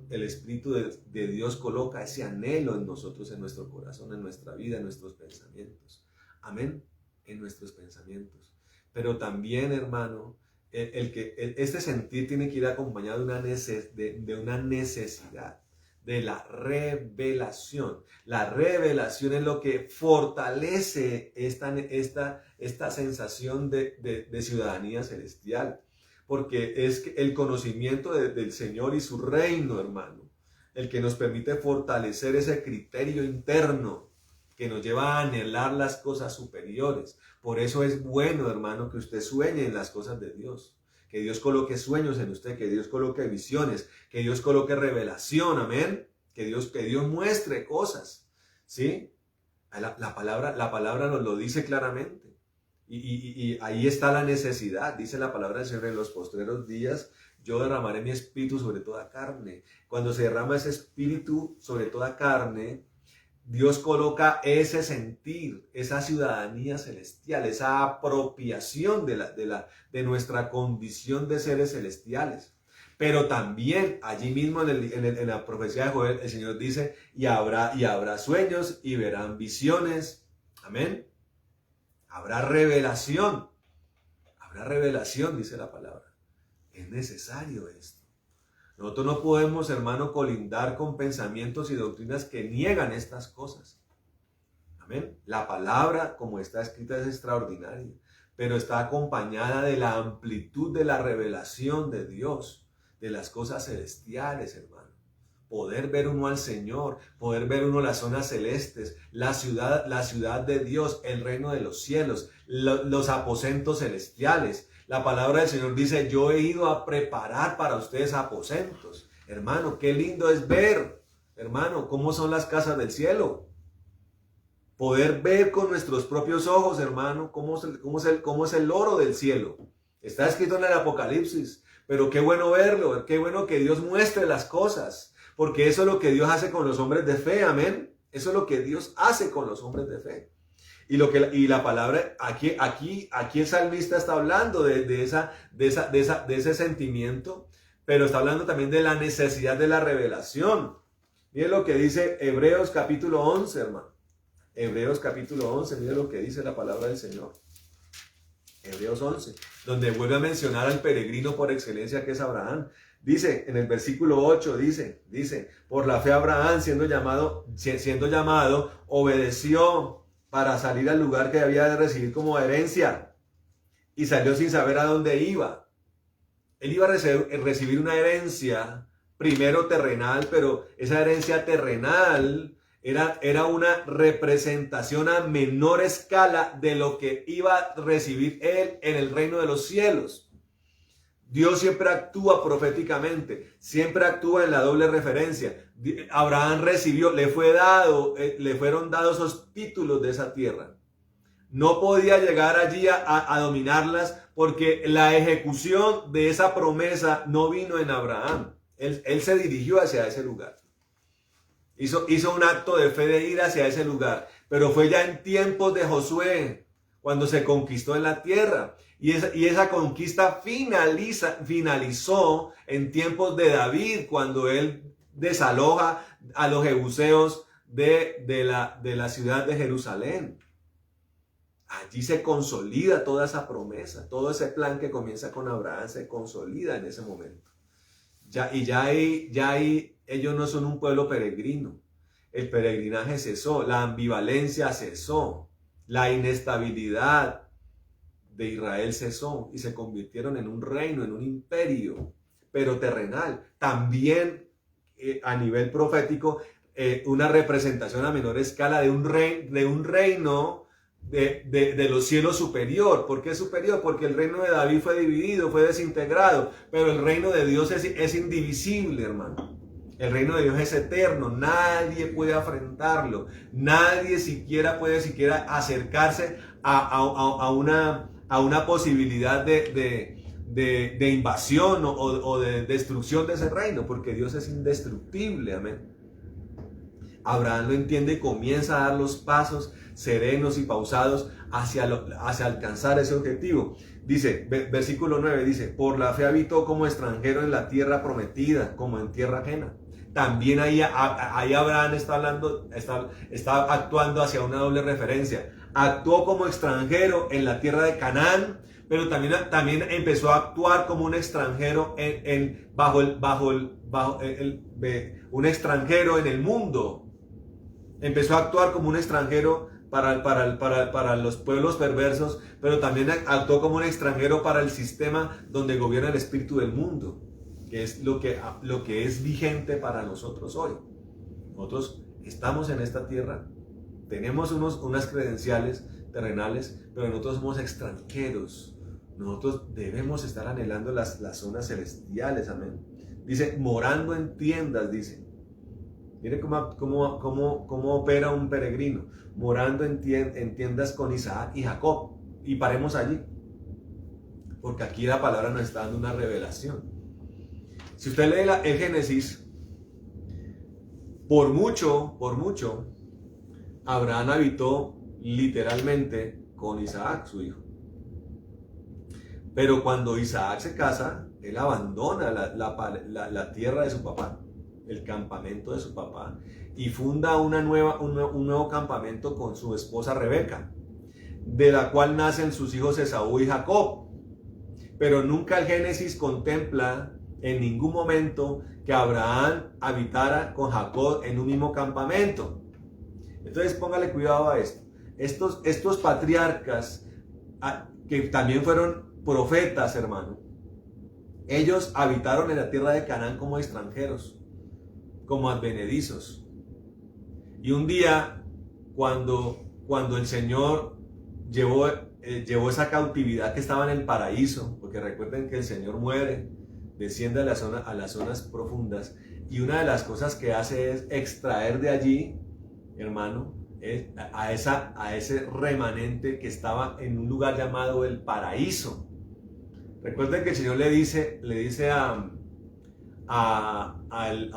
el Espíritu de Dios coloca ese anhelo en nosotros, en nuestro corazón, en nuestra vida, en nuestros pensamientos. Amén. En nuestros pensamientos. Pero también, hermano, este sentir tiene que ir acompañado de una necesidad, de la revelación. La revelación es lo que fortalece esta sensación de ciudadanía celestial. Porque es el conocimiento del Señor y su reino, hermano, el que nos permite fortalecer ese criterio interno que nos lleva a anhelar las cosas superiores. Por eso es bueno, hermano, que usted sueñe en las cosas de Dios, que Dios coloque sueños en usted, que Dios coloque visiones, que Dios coloque revelación, amén, que Dios muestre cosas, ¿sí? La palabra nos lo dice claramente. Y ahí está la necesidad, dice la palabra del Señor: en los postreros días yo derramaré mi espíritu sobre toda carne. Cuando se derrama ese espíritu sobre toda carne, Dios coloca ese sentir, esa ciudadanía celestial, esa apropiación de nuestra condición de seres celestiales. Pero también allí mismo en la profecía de Joel, el Señor dice: y habrá sueños y verán visiones. Amén. Habrá revelación, dice la palabra. Es necesario esto. Nosotros no podemos, hermano, colindar con pensamientos y doctrinas que niegan estas cosas. Amén. La palabra, como está escrita, es extraordinaria, pero está acompañada de la amplitud de la revelación de Dios, de las cosas celestiales, hermano. Poder ver uno al Señor, poder ver uno las zonas celestes, la ciudad de Dios, el reino de los cielos, los aposentos celestiales. La palabra del Señor dice: yo he ido a preparar para ustedes aposentos. Hermano, qué lindo es ver, hermano, cómo son las casas del cielo. Poder ver con nuestros propios ojos, hermano, cómo es el oro del cielo. Está escrito en el Apocalipsis, pero qué bueno verlo, qué bueno que Dios muestre las cosas. Porque eso es lo que Dios hace con los hombres de fe, amén. Eso es lo que Dios hace con los hombres de fe. Y la palabra, aquí el salmista está hablando de ese sentimiento, pero está hablando también de la necesidad de la revelación. Miren lo que dice Hebreos capítulo 11, hermano. Hebreos capítulo 11, miren lo que dice la palabra del Señor. Hebreos 11, donde vuelve a mencionar al peregrino por excelencia que es Abraham. Dice, en el versículo 8, dice, por la fe Abraham, siendo llamado, obedeció para salir al lugar que había de recibir como herencia, y salió sin saber a dónde iba. Él iba a recibir una herencia, primero terrenal, pero esa herencia terrenal era una representación a menor escala de lo que iba a recibir él en el reino de los cielos. Dios siempre actúa proféticamente, siempre actúa en la doble referencia. Abraham recibió, le fueron dados esos títulos de esa tierra. No podía llegar allí a dominarlas porque la ejecución de esa promesa no vino en Abraham. Él se dirigió hacia ese lugar. Hizo un acto de fe de ir hacia ese lugar, pero fue ya en tiempos de Josué, cuando se conquistó en la tierra. Y esa conquista finalizó en tiempos de David, cuando él desaloja a los jebuseos de la ciudad de Jerusalén. Allí se consolida toda esa promesa, todo ese plan que comienza con Abraham se consolida en ese momento. Ya ahí ellos no son un pueblo peregrino. El peregrinaje cesó, la ambivalencia cesó, la inestabilidad de Israel cesó y se convirtieron en un reino, en un imperio, pero terrenal. También a nivel profético, una representación a menor escala de un reino de los cielos superior. ¿Por qué superior? Porque el reino de David fue dividido, fue desintegrado, pero el reino de Dios es indivisible, hermano. El reino de Dios es eterno, nadie puede afrentarlo, nadie puede acercarse a una posibilidad de invasión o de destrucción de ese reino, porque Dios es indestructible, amén. Abraham lo entiende y comienza a dar los pasos serenos y pausados hacia alcanzar ese objetivo. Dice, versículo 9, dice, por la fe habitó como extranjero en la tierra prometida, como en tierra ajena. También ahí Abraham está actuando hacia una doble referencia. Actuó como extranjero en la tierra de Canaán, pero también empezó a actuar como un extranjero un extranjero en el mundo. Empezó a actuar como un extranjero para los pueblos perversos, pero también actuó como un extranjero para el sistema donde gobierna el espíritu del mundo, que es lo que es vigente para nosotros hoy. Nosotros estamos en esta tierra, tenemos unas credenciales terrenales, pero nosotros somos extranjeros. Nosotros debemos estar anhelando las zonas celestiales, amén. Dice, morando en tiendas, dice. Mire cómo opera un peregrino, morando en tiendas con Isaac y Jacob. Y paremos allí, porque aquí la palabra nos está dando una revelación. Si usted lee el Génesis, por mucho, Abraham habitó literalmente con Isaac, su hijo. Pero cuando Isaac se casa, él abandona la tierra de su papá, el campamento de su papá, y funda un nuevo campamento con su esposa Rebeca, de la cual nacen sus hijos Esaú y Jacob. Pero nunca el Génesis contempla en ningún momento que Abraham habitara con Jacob en un mismo campamento. Entonces póngale cuidado a esto. Estos patriarcas, que también fueron profetas, hermano, ellos habitaron en la tierra de Canaán como extranjeros, como advenedizos. Y un día, cuando el Señor llevó esa cautividad que estaba en el paraíso, porque recuerden que el Señor muere, desciende a las zonas profundas, y una de las cosas que hace es extraer de allí, hermano, a ese remanente que estaba en un lugar llamado el paraíso. Recuerden que el Señor le dice a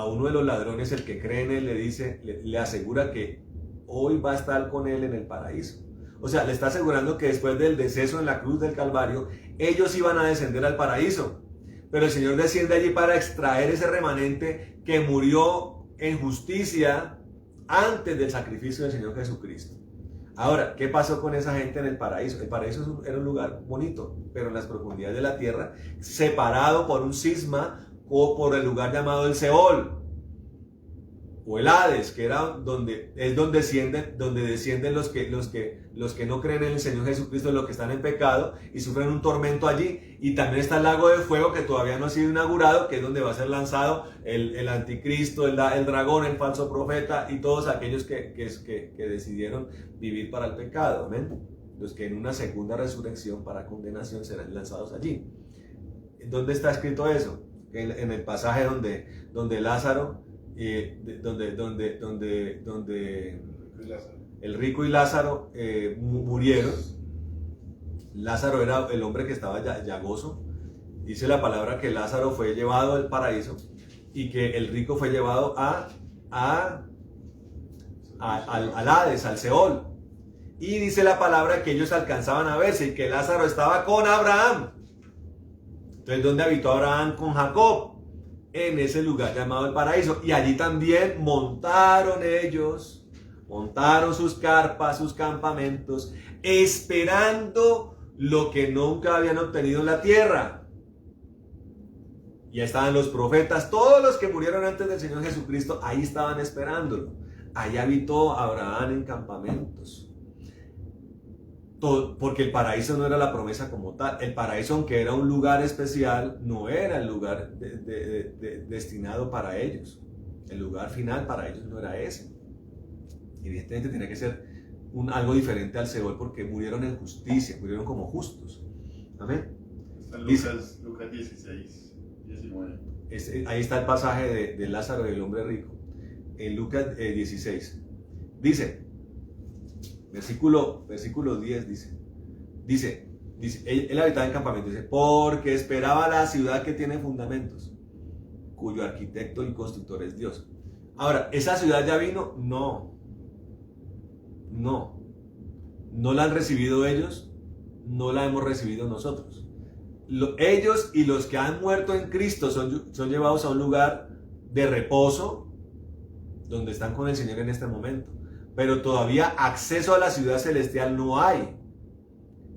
uno de los ladrones, el que cree en él, le asegura que hoy va a estar con él en el paraíso. O sea, le está asegurando que después del deceso en la cruz del Calvario, ellos iban a descender al paraíso. Pero el Señor desciende allí para extraer ese remanente que murió en justicia antes del sacrificio del Señor Jesucristo. Ahora, ¿qué pasó con esa gente en el paraíso? El paraíso era un lugar bonito, pero en las profundidades de la tierra, separado por un cisma o por el lugar llamado el Seol o el Hades, que era donde descienden los que no creen en el Señor Jesucristo, los que están en pecado y sufren un tormento allí. Y también está el lago de fuego, que todavía no ha sido inaugurado, que es donde va a ser lanzado el anticristo, el dragón, el falso profeta y todos aquellos que decidieron vivir para el pecado, amén. Los que en una segunda resurrección para condenación serán lanzados allí. ¿Dónde está escrito eso? En el pasaje donde Lázaro, donde el rico y Lázaro murieron. Lázaro era el hombre que estaba llagoso. Dice la palabra que Lázaro fue llevado al paraíso y que el rico fue llevado a al Hades, al Seol. Y dice la palabra que ellos alcanzaban a verse y que Lázaro estaba con Abraham. Entonces, ¿dónde habitó Abraham con Jacob? En ese lugar llamado el paraíso. Y allí también montaron sus carpas, sus campamentos, esperando lo que nunca habían obtenido en la tierra. Y ahí estaban los profetas, todos los que murieron antes del Señor Jesucristo, ahí estaban esperándolo. Ahí habitó Abraham en campamentos. Porque el paraíso no era la promesa como tal. El paraíso, aunque era un lugar especial, no era el lugar destinado para ellos. El lugar final para ellos no era ese. Evidentemente tenía que ser algo diferente al Seol, porque murieron en justicia, murieron como justos. Amén. Está en Lucas 16, 19. Ahí está el pasaje de Lázaro y el hombre rico. En Lucas 16. Dice, versículo 10 dice, él habitaba en campamento, dice, porque esperaba la ciudad que tiene fundamentos, cuyo arquitecto y constructor es Dios. Ahora, ¿esa ciudad ya vino? No la han recibido ellos, no la hemos recibido nosotros. Ellos y los que han muerto en Cristo son llevados a un lugar de reposo, donde están con el Señor en este momento. Pero todavía acceso a la ciudad celestial no hay.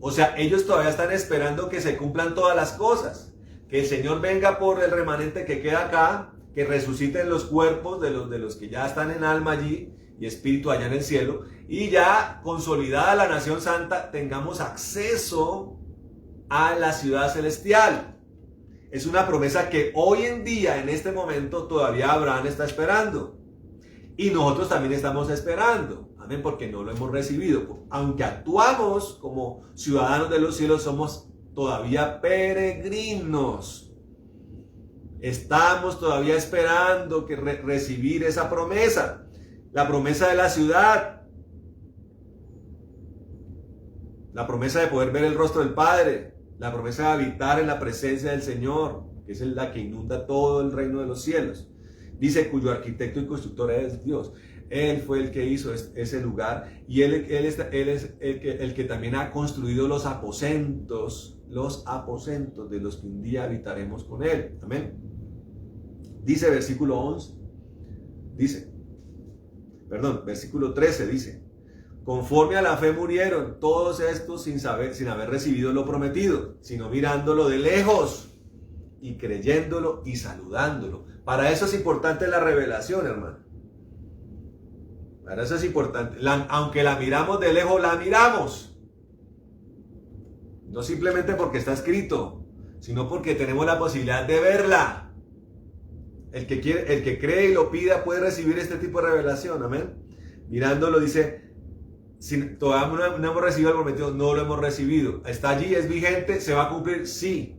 O sea, ellos todavía están esperando que se cumplan todas las cosas. Que el Señor venga por el remanente que queda acá, que resuciten los cuerpos de los que ya están en alma allí y espíritu allá en el cielo, y ya consolidada la nación santa, tengamos acceso a la ciudad celestial. Es una promesa que hoy en día, en este momento, todavía Abraham está esperando. Y nosotros también estamos esperando, amén, porque no lo hemos recibido. Aunque actuamos como ciudadanos de los cielos, somos todavía peregrinos. Estamos todavía esperando que recibir esa promesa, la promesa de la ciudad, la promesa de poder ver el rostro del Padre, la promesa de habitar en la presencia del Señor, que es la que inunda todo el reino de los cielos. Dice, cuyo arquitecto y constructor es Dios. Él fue el que hizo ese lugar, y él es el que también ha construido los aposentos de los que un día habitaremos con Él. Amén. Dice versículo 11, versículo 13 dice, conforme a la fe murieron todos estos sin haber recibido lo prometido, sino mirándolo de lejos y creyéndolo y saludándolo. Para eso es importante la revelación, hermano. Para eso es importante. Aunque la miramos de lejos, la miramos. No simplemente porque está escrito, sino porque tenemos la posibilidad de verla. El que cree y lo pida puede recibir este tipo de revelación. Amén. Mirándolo dice, todavía no hemos recibido el prometido, no lo hemos recibido. Está allí, es vigente, se va a cumplir, sí.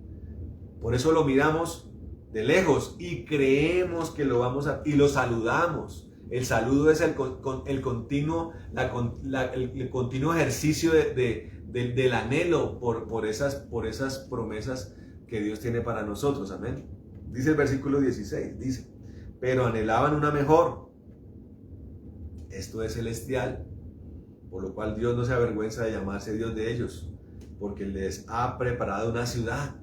Por eso lo miramos de lejos y creemos que lo vamos a, y lo saludamos. El saludo es el continuo ejercicio del anhelo por esas promesas que Dios tiene para nosotros. Amén. Dice el versículo 16, dice, pero anhelaban una mejor, esto es celestial, por lo cual Dios no se avergüenza de llamarse Dios de ellos, porque les ha preparado una ciudad.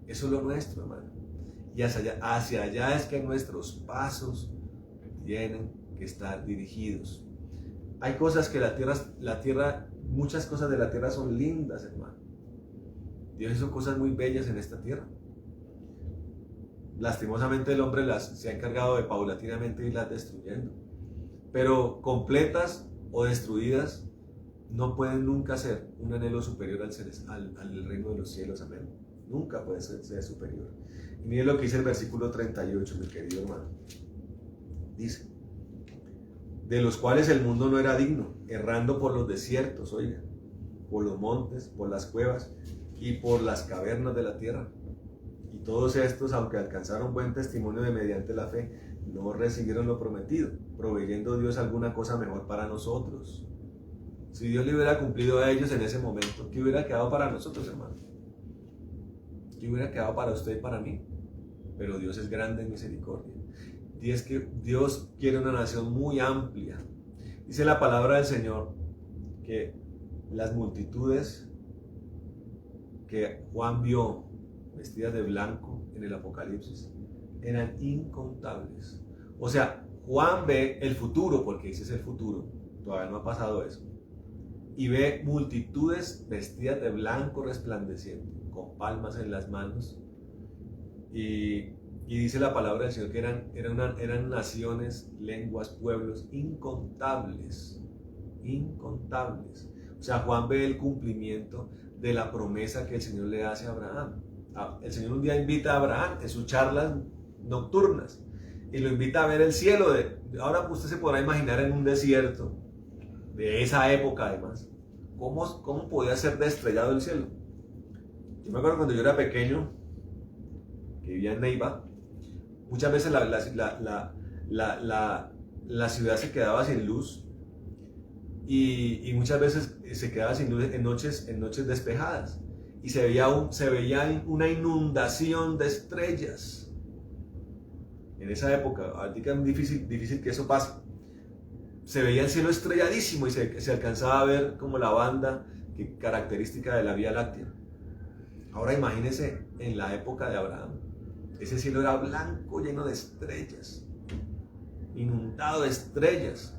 Eso es lo nuestro, hermano. Y hacia allá es que nuestros pasos tienen que estar dirigidos. Hay cosas que la tierra, muchas cosas de la tierra son lindas, hermano. Dios hizo cosas muy bellas en esta tierra. Lastimosamente el hombre se ha encargado de paulatinamente irlas destruyendo. Pero completas o destruidas no pueden nunca ser un anhelo superior al reino de los cielos. Amén. Nunca puede ser superior. Y miren lo que dice el versículo 38, mi querido hermano. Dice, de los cuales el mundo no era digno, errando por los desiertos, oiga, por los montes, por las cuevas y por las cavernas de la tierra. Y todos estos, aunque alcanzaron buen testimonio de mediante la fe, no recibieron lo prometido, proveyendo Dios alguna cosa mejor para nosotros. Si Dios le hubiera cumplido a ellos en ese momento, ¿qué hubiera quedado para nosotros, hermano? ¿Qué hubiera quedado para usted y para mí? Pero Dios es grande en misericordia. Dios quiere una nación muy amplia, Dice la palabra del Señor que las multitudes que Juan vio vestidas de blanco en el Apocalipsis eran incontables. O sea, Juan ve el futuro, porque ese es el futuro, todavía no ha pasado eso, y ve multitudes vestidas de blanco resplandeciente, con palmas en las manos, y dice la palabra del Señor que eran naciones, lenguas, pueblos incontables, incontables. O sea, Juan ve el cumplimiento de la promesa que el Señor le hace a Abraham. El Señor un día invita a Abraham en sus charlas nocturnas y lo invita a ver el cielo. Ahora usted se podrá imaginar en un desierto de esa época, además, cómo podía ser destrellado el cielo. Yo me acuerdo cuando yo era pequeño, que vivía en Neiva, muchas veces la ciudad se quedaba sin luz y muchas veces se quedaba sin luz en noches despejadas y se veía una inundación de estrellas. En esa época, ahorita es difícil que eso pase. Se veía el cielo estrelladísimo y se alcanzaba a ver como la banda característica de la Vía Láctea. Ahora imagínese en la época de Abraham. Ese cielo era blanco, lleno de estrellas, inundado de estrellas.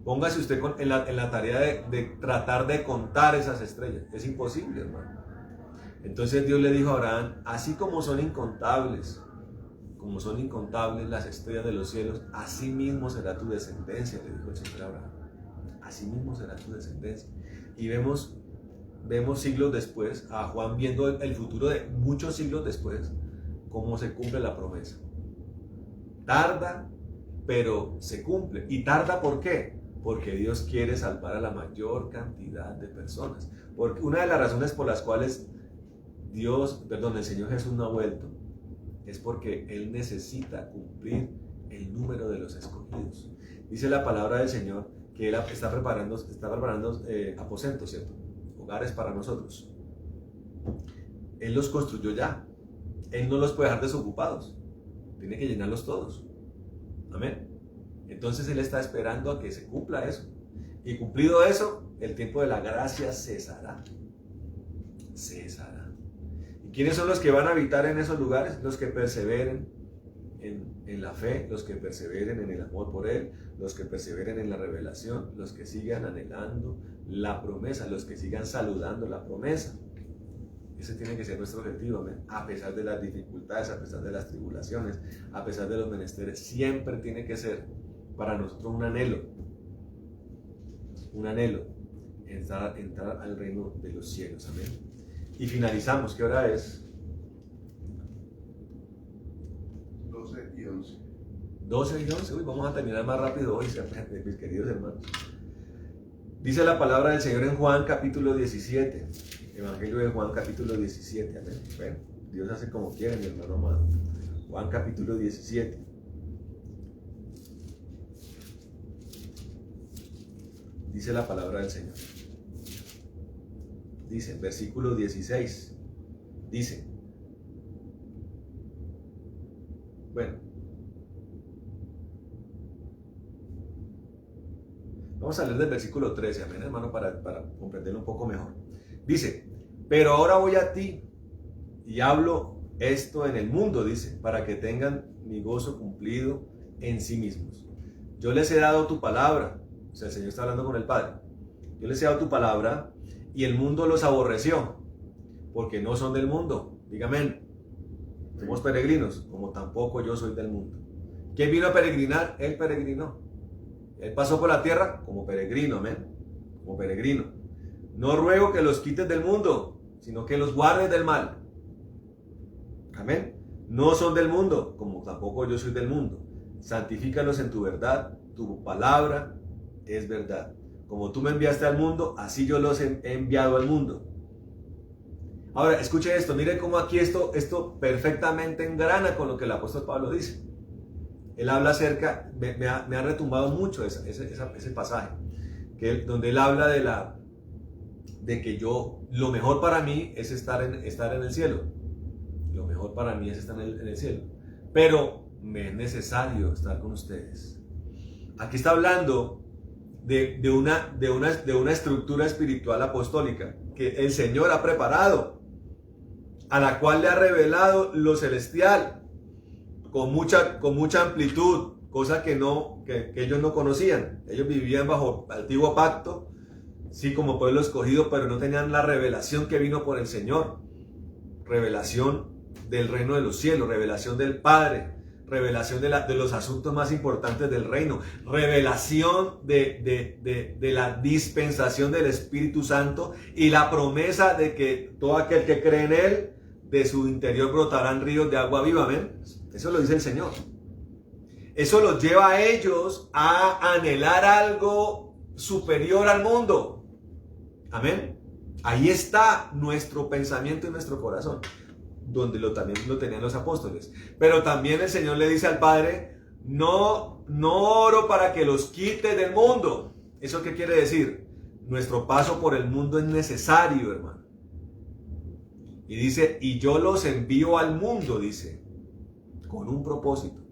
Póngase usted en la tarea de tratar de contar esas estrellas. Es imposible, hermano. Entonces Dios le dijo a Abraham, así como son incontables las estrellas de los cielos, así mismo será tu descendencia, le dijo el Señor a Abraham. Así mismo será tu descendencia. Y vemos siglos después a Juan viendo el futuro de muchos siglos después, cómo se cumple la promesa. Tarda, pero se cumple. ¿Y tarda por qué? Porque Dios quiere salvar a la mayor cantidad de personas. Porque una de las razones por las cuales el Señor Jesús no ha vuelto, es porque Él necesita cumplir el número de los escogidos. Dice la palabra del Señor que Él está preparando aposentos, ¿cierto? Hogares para nosotros. Él los construyó ya. Él no los puede dejar desocupados. Tiene que llenarlos todos. Amén. Entonces Él está esperando a que se cumpla eso. Y cumplido eso, el tiempo de la gracia cesará. Cesará. ¿Y quiénes son los que van a habitar en esos lugares? Los que perseveren en la fe, los que perseveren en el amor por Él, los que perseveren en la revelación, los que sigan anhelando la promesa, los que sigan saludando la promesa. Ese tiene que ser nuestro objetivo, ¿amén? A pesar de las dificultades, a pesar de las tribulaciones, a pesar de los menesteres, siempre tiene que ser para nosotros un anhelo, entrar al reino de los cielos, amén. Y finalizamos, ¿qué hora es? 12 y 11. 12 y 11, uy, vamos a terminar más rápido hoy, mis queridos hermanos. Dice la palabra del Señor en Juan capítulo 17, Evangelio de Juan capítulo 17, amén. Bueno, Dios hace como quiere, mi hermano amado. Juan capítulo 17. Dice la palabra del Señor. Dice, versículo 16, dice, bueno, vamos a leer del versículo 13, amén, hermano, para comprenderlo un poco mejor. Dice, pero ahora voy a ti y hablo esto en el mundo, dice, para que tengan mi gozo cumplido en sí mismos. Yo les he dado tu palabra, o sea, el Señor está hablando con el Padre. Yo les he dado tu palabra y el mundo los aborreció, porque no son del mundo. Dígame, somos peregrinos, como tampoco yo soy del mundo. ¿Quién vino a peregrinar? Él peregrinó. Él pasó por la tierra como peregrino, amén. Como peregrino. No ruego que los quites del mundo, sino que los guardes del mal. Amén. No son del mundo, como tampoco yo soy del mundo. Santifícalos en tu verdad, tu palabra es verdad. Como tú me enviaste al mundo, así yo los he enviado al mundo. Ahora, escuche esto, mire cómo aquí esto perfectamente engrana con lo que el apóstol Pablo dice. Él habla acerca, me ha retumbado mucho ese pasaje, donde él habla de que lo mejor para mí es estar en el cielo. Lo mejor para mí es estar en el cielo. Pero me es necesario estar con ustedes. Aquí está hablando de una estructura espiritual apostólica que el Señor ha preparado, a la cual le ha revelado lo celestial con mucha amplitud, cosa que ellos no conocían. Ellos vivían bajo el antiguo pacto, sí, como pueblo escogido, pero no tenían la revelación que vino por el Señor. Revelación del reino de los cielos, revelación del Padre, revelación de los asuntos más importantes del reino, revelación de la dispensación del Espíritu Santo y la promesa de que todo aquel que cree en Él, de su interior brotarán ríos de agua viva. Amén. Eso lo dice el Señor. Eso los lleva a ellos a anhelar algo superior al mundo. Amén. Ahí está nuestro pensamiento y nuestro corazón, donde también lo tenían los apóstoles. Pero también el Señor le dice al Padre, no oro para que los quite del mundo. ¿Eso qué quiere decir? Nuestro paso por el mundo es necesario, hermano. Y dice, y yo los envío al mundo, dice, con un propósito.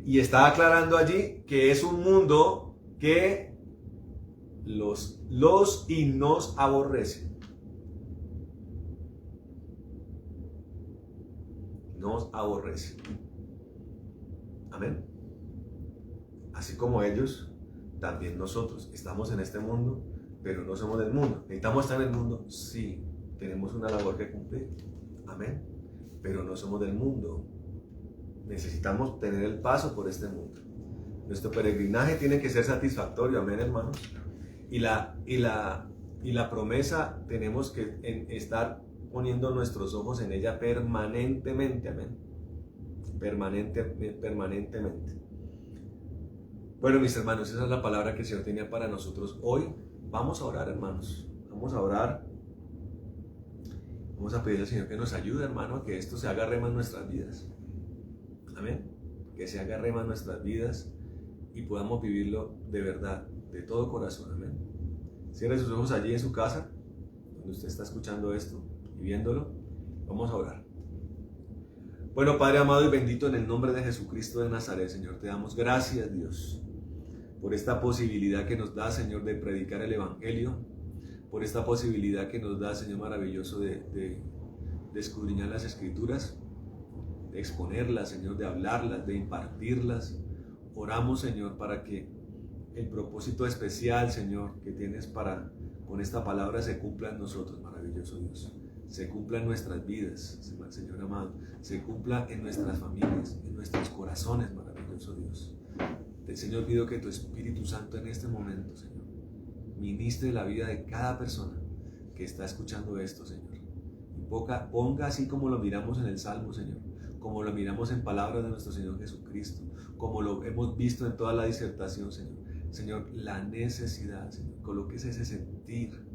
Y está aclarando allí que es un mundo que los y nos aborrece. Nos aborrece. Amén. Así como ellos, también nosotros estamos en este mundo, pero no somos del mundo. ¿Necesitamos estar en el mundo? Sí, tenemos una labor que cumplir. Amén. Pero no somos del mundo. Necesitamos tener el paso por este mundo. Nuestro peregrinaje tiene que ser satisfactorio. Amén, hermanos. Y la promesa tenemos que estar poniendo nuestros ojos en ella permanentemente. Amén. Permanentemente. Bueno, mis hermanos, esa es la palabra que el Señor tenía para nosotros hoy. Vamos a orar, hermanos. Vamos a orar. Vamos a pedirle al Señor que nos ayude, hermano, a que esto se haga rema en nuestras vidas. Amén. Que se haga rema en nuestras vidas y podamos vivirlo de verdad, de todo corazón. Amén. Cierre sus ojos allí en su casa, donde usted está escuchando esto y viéndolo. Vamos a orar. Bueno, Padre amado y bendito, en el nombre de Jesucristo de Nazaret, Señor, te damos gracias, Dios, por esta posibilidad que nos da, Señor, de predicar el Evangelio, por esta posibilidad que nos da, Señor, maravilloso de escudriñar las Escrituras, de exponerlas, Señor, de hablarlas, de impartirlas. Oramos, Señor, para que el propósito especial, Señor, que tienes con esta palabra se cumpla en nosotros, maravilloso Dios. Se cumpla en nuestras vidas, Señor amado. Se cumpla en nuestras familias, en nuestros corazones, maravilloso Dios. Señor, pido que tu Espíritu Santo en este momento, Señor, ministre la vida de cada persona que está escuchando esto, Señor. Y ponga así como lo miramos en el Salmo, Señor, como lo miramos en palabras de nuestro Señor Jesucristo, como lo hemos visto en toda la disertación, Señor. Señor, la necesidad, Señor, coloques ese sentir,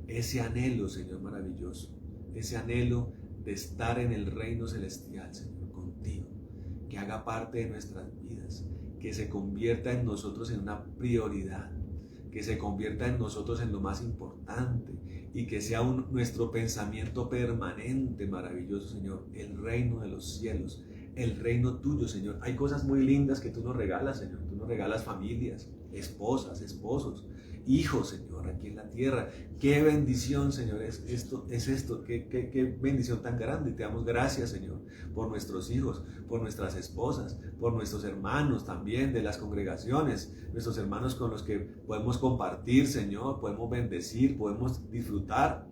ese anhelo, Señor, maravilloso, ese anhelo de estar en el reino celestial, Señor, contigo, que haga parte de nuestras vidas, que se convierta en nosotros en una prioridad, que se convierta en nosotros en lo más importante y que sea nuestro pensamiento permanente, maravilloso, Señor, el reino de los cielos, el reino tuyo, Señor. Hay cosas muy lindas que tú nos regalas, Señor. Tú nos regalas familias, esposas, esposos, hijos, Señor, aquí en la tierra. Qué bendición, Señor, es esto, qué bendición tan grande. Y te damos gracias, Señor, por nuestros hijos, por nuestras esposas, por nuestros hermanos también de las congregaciones, nuestros hermanos con los que podemos compartir, Señor, podemos bendecir, podemos disfrutar.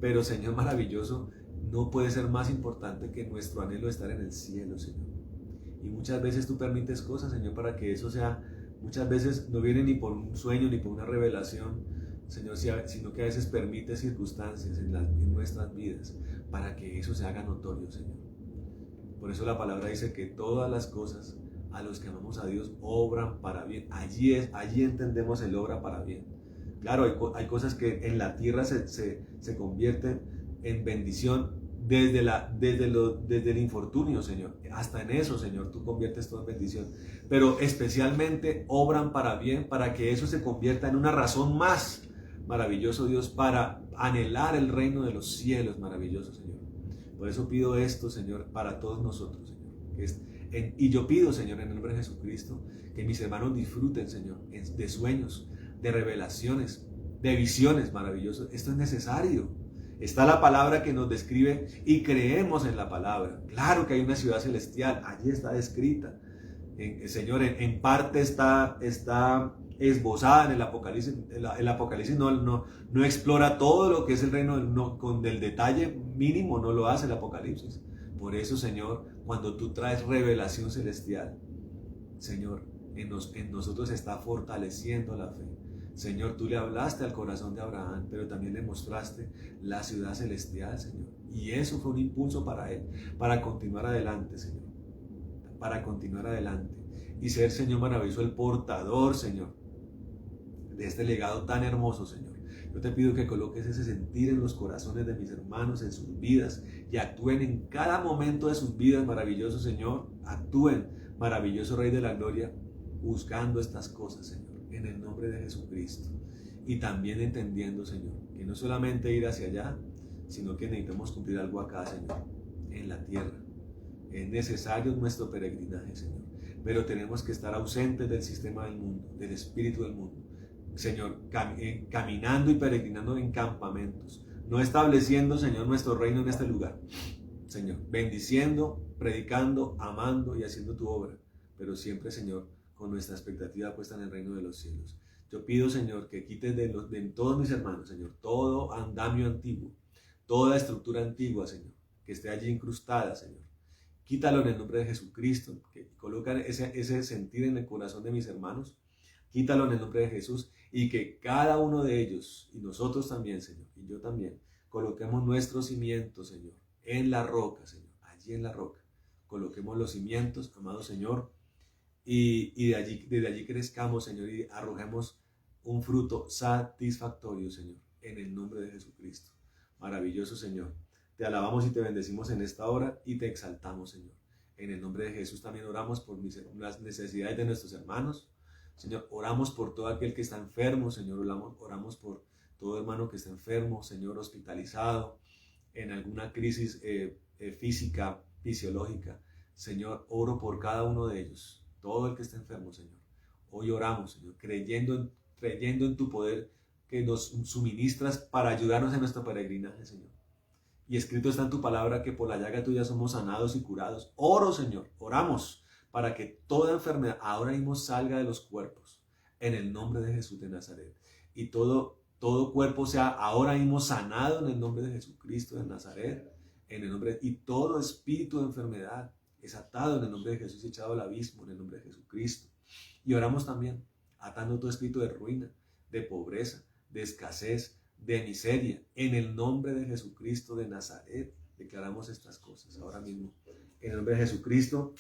Pero, Señor maravilloso, no puede ser más importante que nuestro anhelo de estar en el cielo, Señor. Y muchas veces tú permites cosas, Señor, para que eso sea. Muchas veces no viene ni por un sueño ni por una revelación, Señor, sino que a veces permite circunstancias en nuestras vidas para que eso se haga notorio, Señor. Por eso la palabra dice que todas las cosas a los que amamos a Dios obran para bien. Allí entendemos el obra para bien. Claro, hay cosas que en la tierra se convierten en bendición desde el infortunio, Señor. Hasta en eso, Señor, tú conviertes todo en bendición. Pero especialmente obran para bien, para que eso se convierta en una razón más, maravilloso Dios, para anhelar el reino de los cielos, maravilloso Señor. Por eso pido esto, Señor, para todos nosotros, Señor. Que Y yo pido, Señor, en el nombre de Jesucristo, que mis hermanos disfruten, Señor, de sueños, de revelaciones, de visiones maravillosas. Esto es necesario. Está la palabra que nos describe y creemos en la palabra. Claro que hay una ciudad celestial, allí está descrita. Señor, en parte está esbozada en el Apocalipsis. El Apocalipsis no explora todo lo que es el reino, con del detalle mínimo no lo hace el Apocalipsis. Por eso, Señor, cuando tú traes revelación celestial, Señor, en nosotros está fortaleciendo la fe. Señor, tú le hablaste al corazón de Abraham, pero también le mostraste la ciudad celestial, Señor. Y eso fue un impulso para él, para continuar adelante, Señor. Para continuar adelante. Y ser, Señor, maravilloso, el portador, Señor, de este legado tan hermoso, Señor. Yo te pido que coloques ese sentir en los corazones de mis hermanos, en sus vidas, y actúen en cada momento de sus vidas, maravilloso, Señor. Actúen, maravilloso Rey de la Gloria, buscando estas cosas, Señor, en el nombre de Jesucristo. Y también entendiendo, Señor, que no solamente ir hacia allá, sino que necesitamos cumplir algo acá, Señor, en la tierra. Es necesario nuestro peregrinaje, Señor, pero tenemos que estar ausentes del sistema del mundo, del espíritu del mundo. Señor, caminando y peregrinando en campamentos, no estableciendo, Señor, nuestro reino en este lugar. Señor, bendiciendo, predicando, amando y haciendo tu obra, pero siempre, Señor, con nuestra expectativa puesta en el reino de los cielos. Yo pido, Señor, que quites de todos mis hermanos, Señor, todo andamio antiguo, toda estructura antigua, Señor, que esté allí incrustada, Señor. Quítalo en el nombre de Jesucristo, que coloca ese sentir en el corazón de mis hermanos. Quítalo en el nombre de Jesús y que cada uno de ellos, y nosotros también, Señor, y yo también, coloquemos nuestros cimientos, Señor, en la roca, Señor, allí en la roca. Coloquemos los cimientos, amado Señor, y desde allí crezcamos, Señor, y arrojemos un fruto satisfactorio, Señor, en el nombre de Jesucristo. Maravilloso, Señor. Te alabamos y te bendecimos en esta hora y te exaltamos, Señor. En el nombre de Jesús también oramos por las necesidades de nuestros hermanos. Señor, oramos por todo aquel que está enfermo, Señor, oramos por todo hermano que está enfermo, Señor, hospitalizado, en alguna crisis física, fisiológica. Señor, oro por cada uno de ellos, todo el que está enfermo, Señor. Hoy oramos, Señor, creyendo en tu poder que nos suministras para ayudarnos en nuestro peregrinaje, Señor. Y escrito está en tu palabra que por la llaga tuya somos sanados y curados. Oro, Señor, oramos para que toda enfermedad ahora mismo salga de los cuerpos, en el nombre de Jesús de Nazaret. Y todo cuerpo sea ahora mismo sanado en el nombre de Jesucristo de Nazaret, y todo espíritu de enfermedad es atado en el nombre de Jesús y echado al abismo en el nombre de Jesucristo. Y oramos también, atando todo espíritu de ruina, de pobreza, de escasez, de miseria, en el nombre de Jesucristo de Nazaret. Declaramos estas cosas ahora mismo, en el nombre de Jesucristo.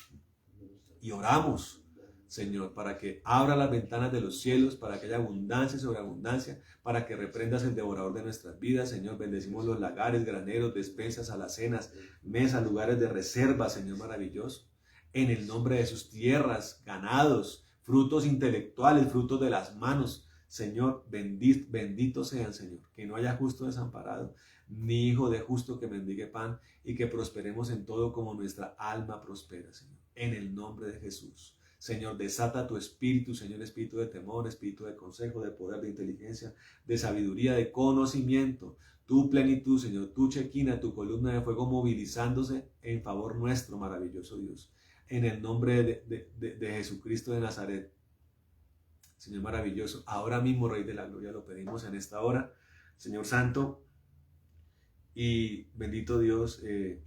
Y oramos, Señor, para que abra las ventanas de los cielos, para que haya abundancia sobre abundancia, para que reprendas el devorador de nuestras vidas, Señor. Bendecimos los lagares, graneros, despensas, alacenas, mesas, lugares de reserva, Señor maravilloso. En el nombre de sus tierras, ganados, frutos intelectuales, frutos de las manos, Señor, bendito sean, Señor. Que no haya justo desamparado, ni hijo de justo que mendigue pan, y que prosperemos en todo como nuestra alma prospera, Señor. En el nombre de Jesús. Señor, desata tu espíritu, Señor, espíritu de temor, espíritu de consejo, de poder, de inteligencia, de sabiduría, de conocimiento. Tu plenitud, Señor, tu chequina, tu columna de fuego movilizándose en favor nuestro, maravilloso Dios. En el nombre de Jesucristo de Nazaret. Señor maravilloso, ahora mismo, Rey de la Gloria, lo pedimos en esta hora. Señor Santo y bendito Dios,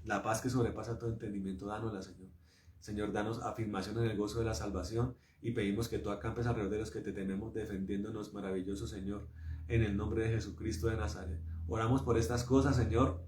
la paz que sobrepasa todo entendimiento, dánosla, Señor. Señor, danos afirmación en el gozo de la salvación y pedimos que tú acampes alrededor de los que te tememos, defendiéndonos, maravilloso Señor, en el nombre de Jesucristo de Nazaret. Oramos por estas cosas, Señor,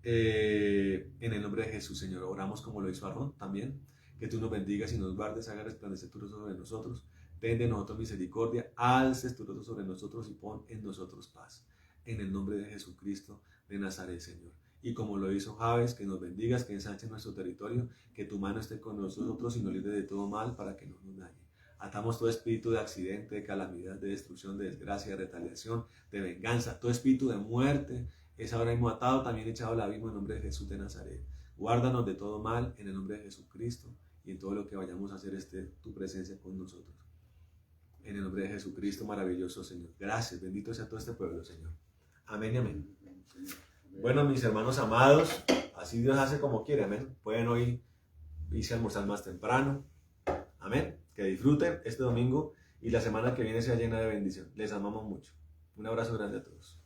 en el nombre de Jesús, Señor. Oramos como lo hizo Aarón también, que tú nos bendigas y nos guardes, haga resplandecer tu rostro sobre nosotros, ten de nosotros misericordia, alces tu rostro sobre nosotros y pon en nosotros paz. En el nombre de Jesucristo de Nazaret, Señor. Y como lo hizo Jabes, que nos bendigas, que ensanche nuestro territorio, que tu mano esté con nosotros y nos libre de todo mal para que no nos dañe. Atamos todo espíritu de accidente, de calamidad, de destrucción, de desgracia, de retaliación, de venganza, todo espíritu de muerte es ahora mismo atado, también echado al abismo en nombre de Jesús de Nazaret. Guárdanos de todo mal en el nombre de Jesucristo y en todo lo que vayamos a hacer esté tu presencia con nosotros. En el nombre de Jesucristo, maravilloso Señor. Gracias, bendito sea todo este pueblo, Señor. Amén y amén. Bueno, mis hermanos amados, así Dios hace como quiere, amén. Pueden hoy irse a almorzar más temprano, amén. Que disfruten este domingo y la semana que viene sea llena de bendición. Les amamos mucho. Un abrazo grande a todos.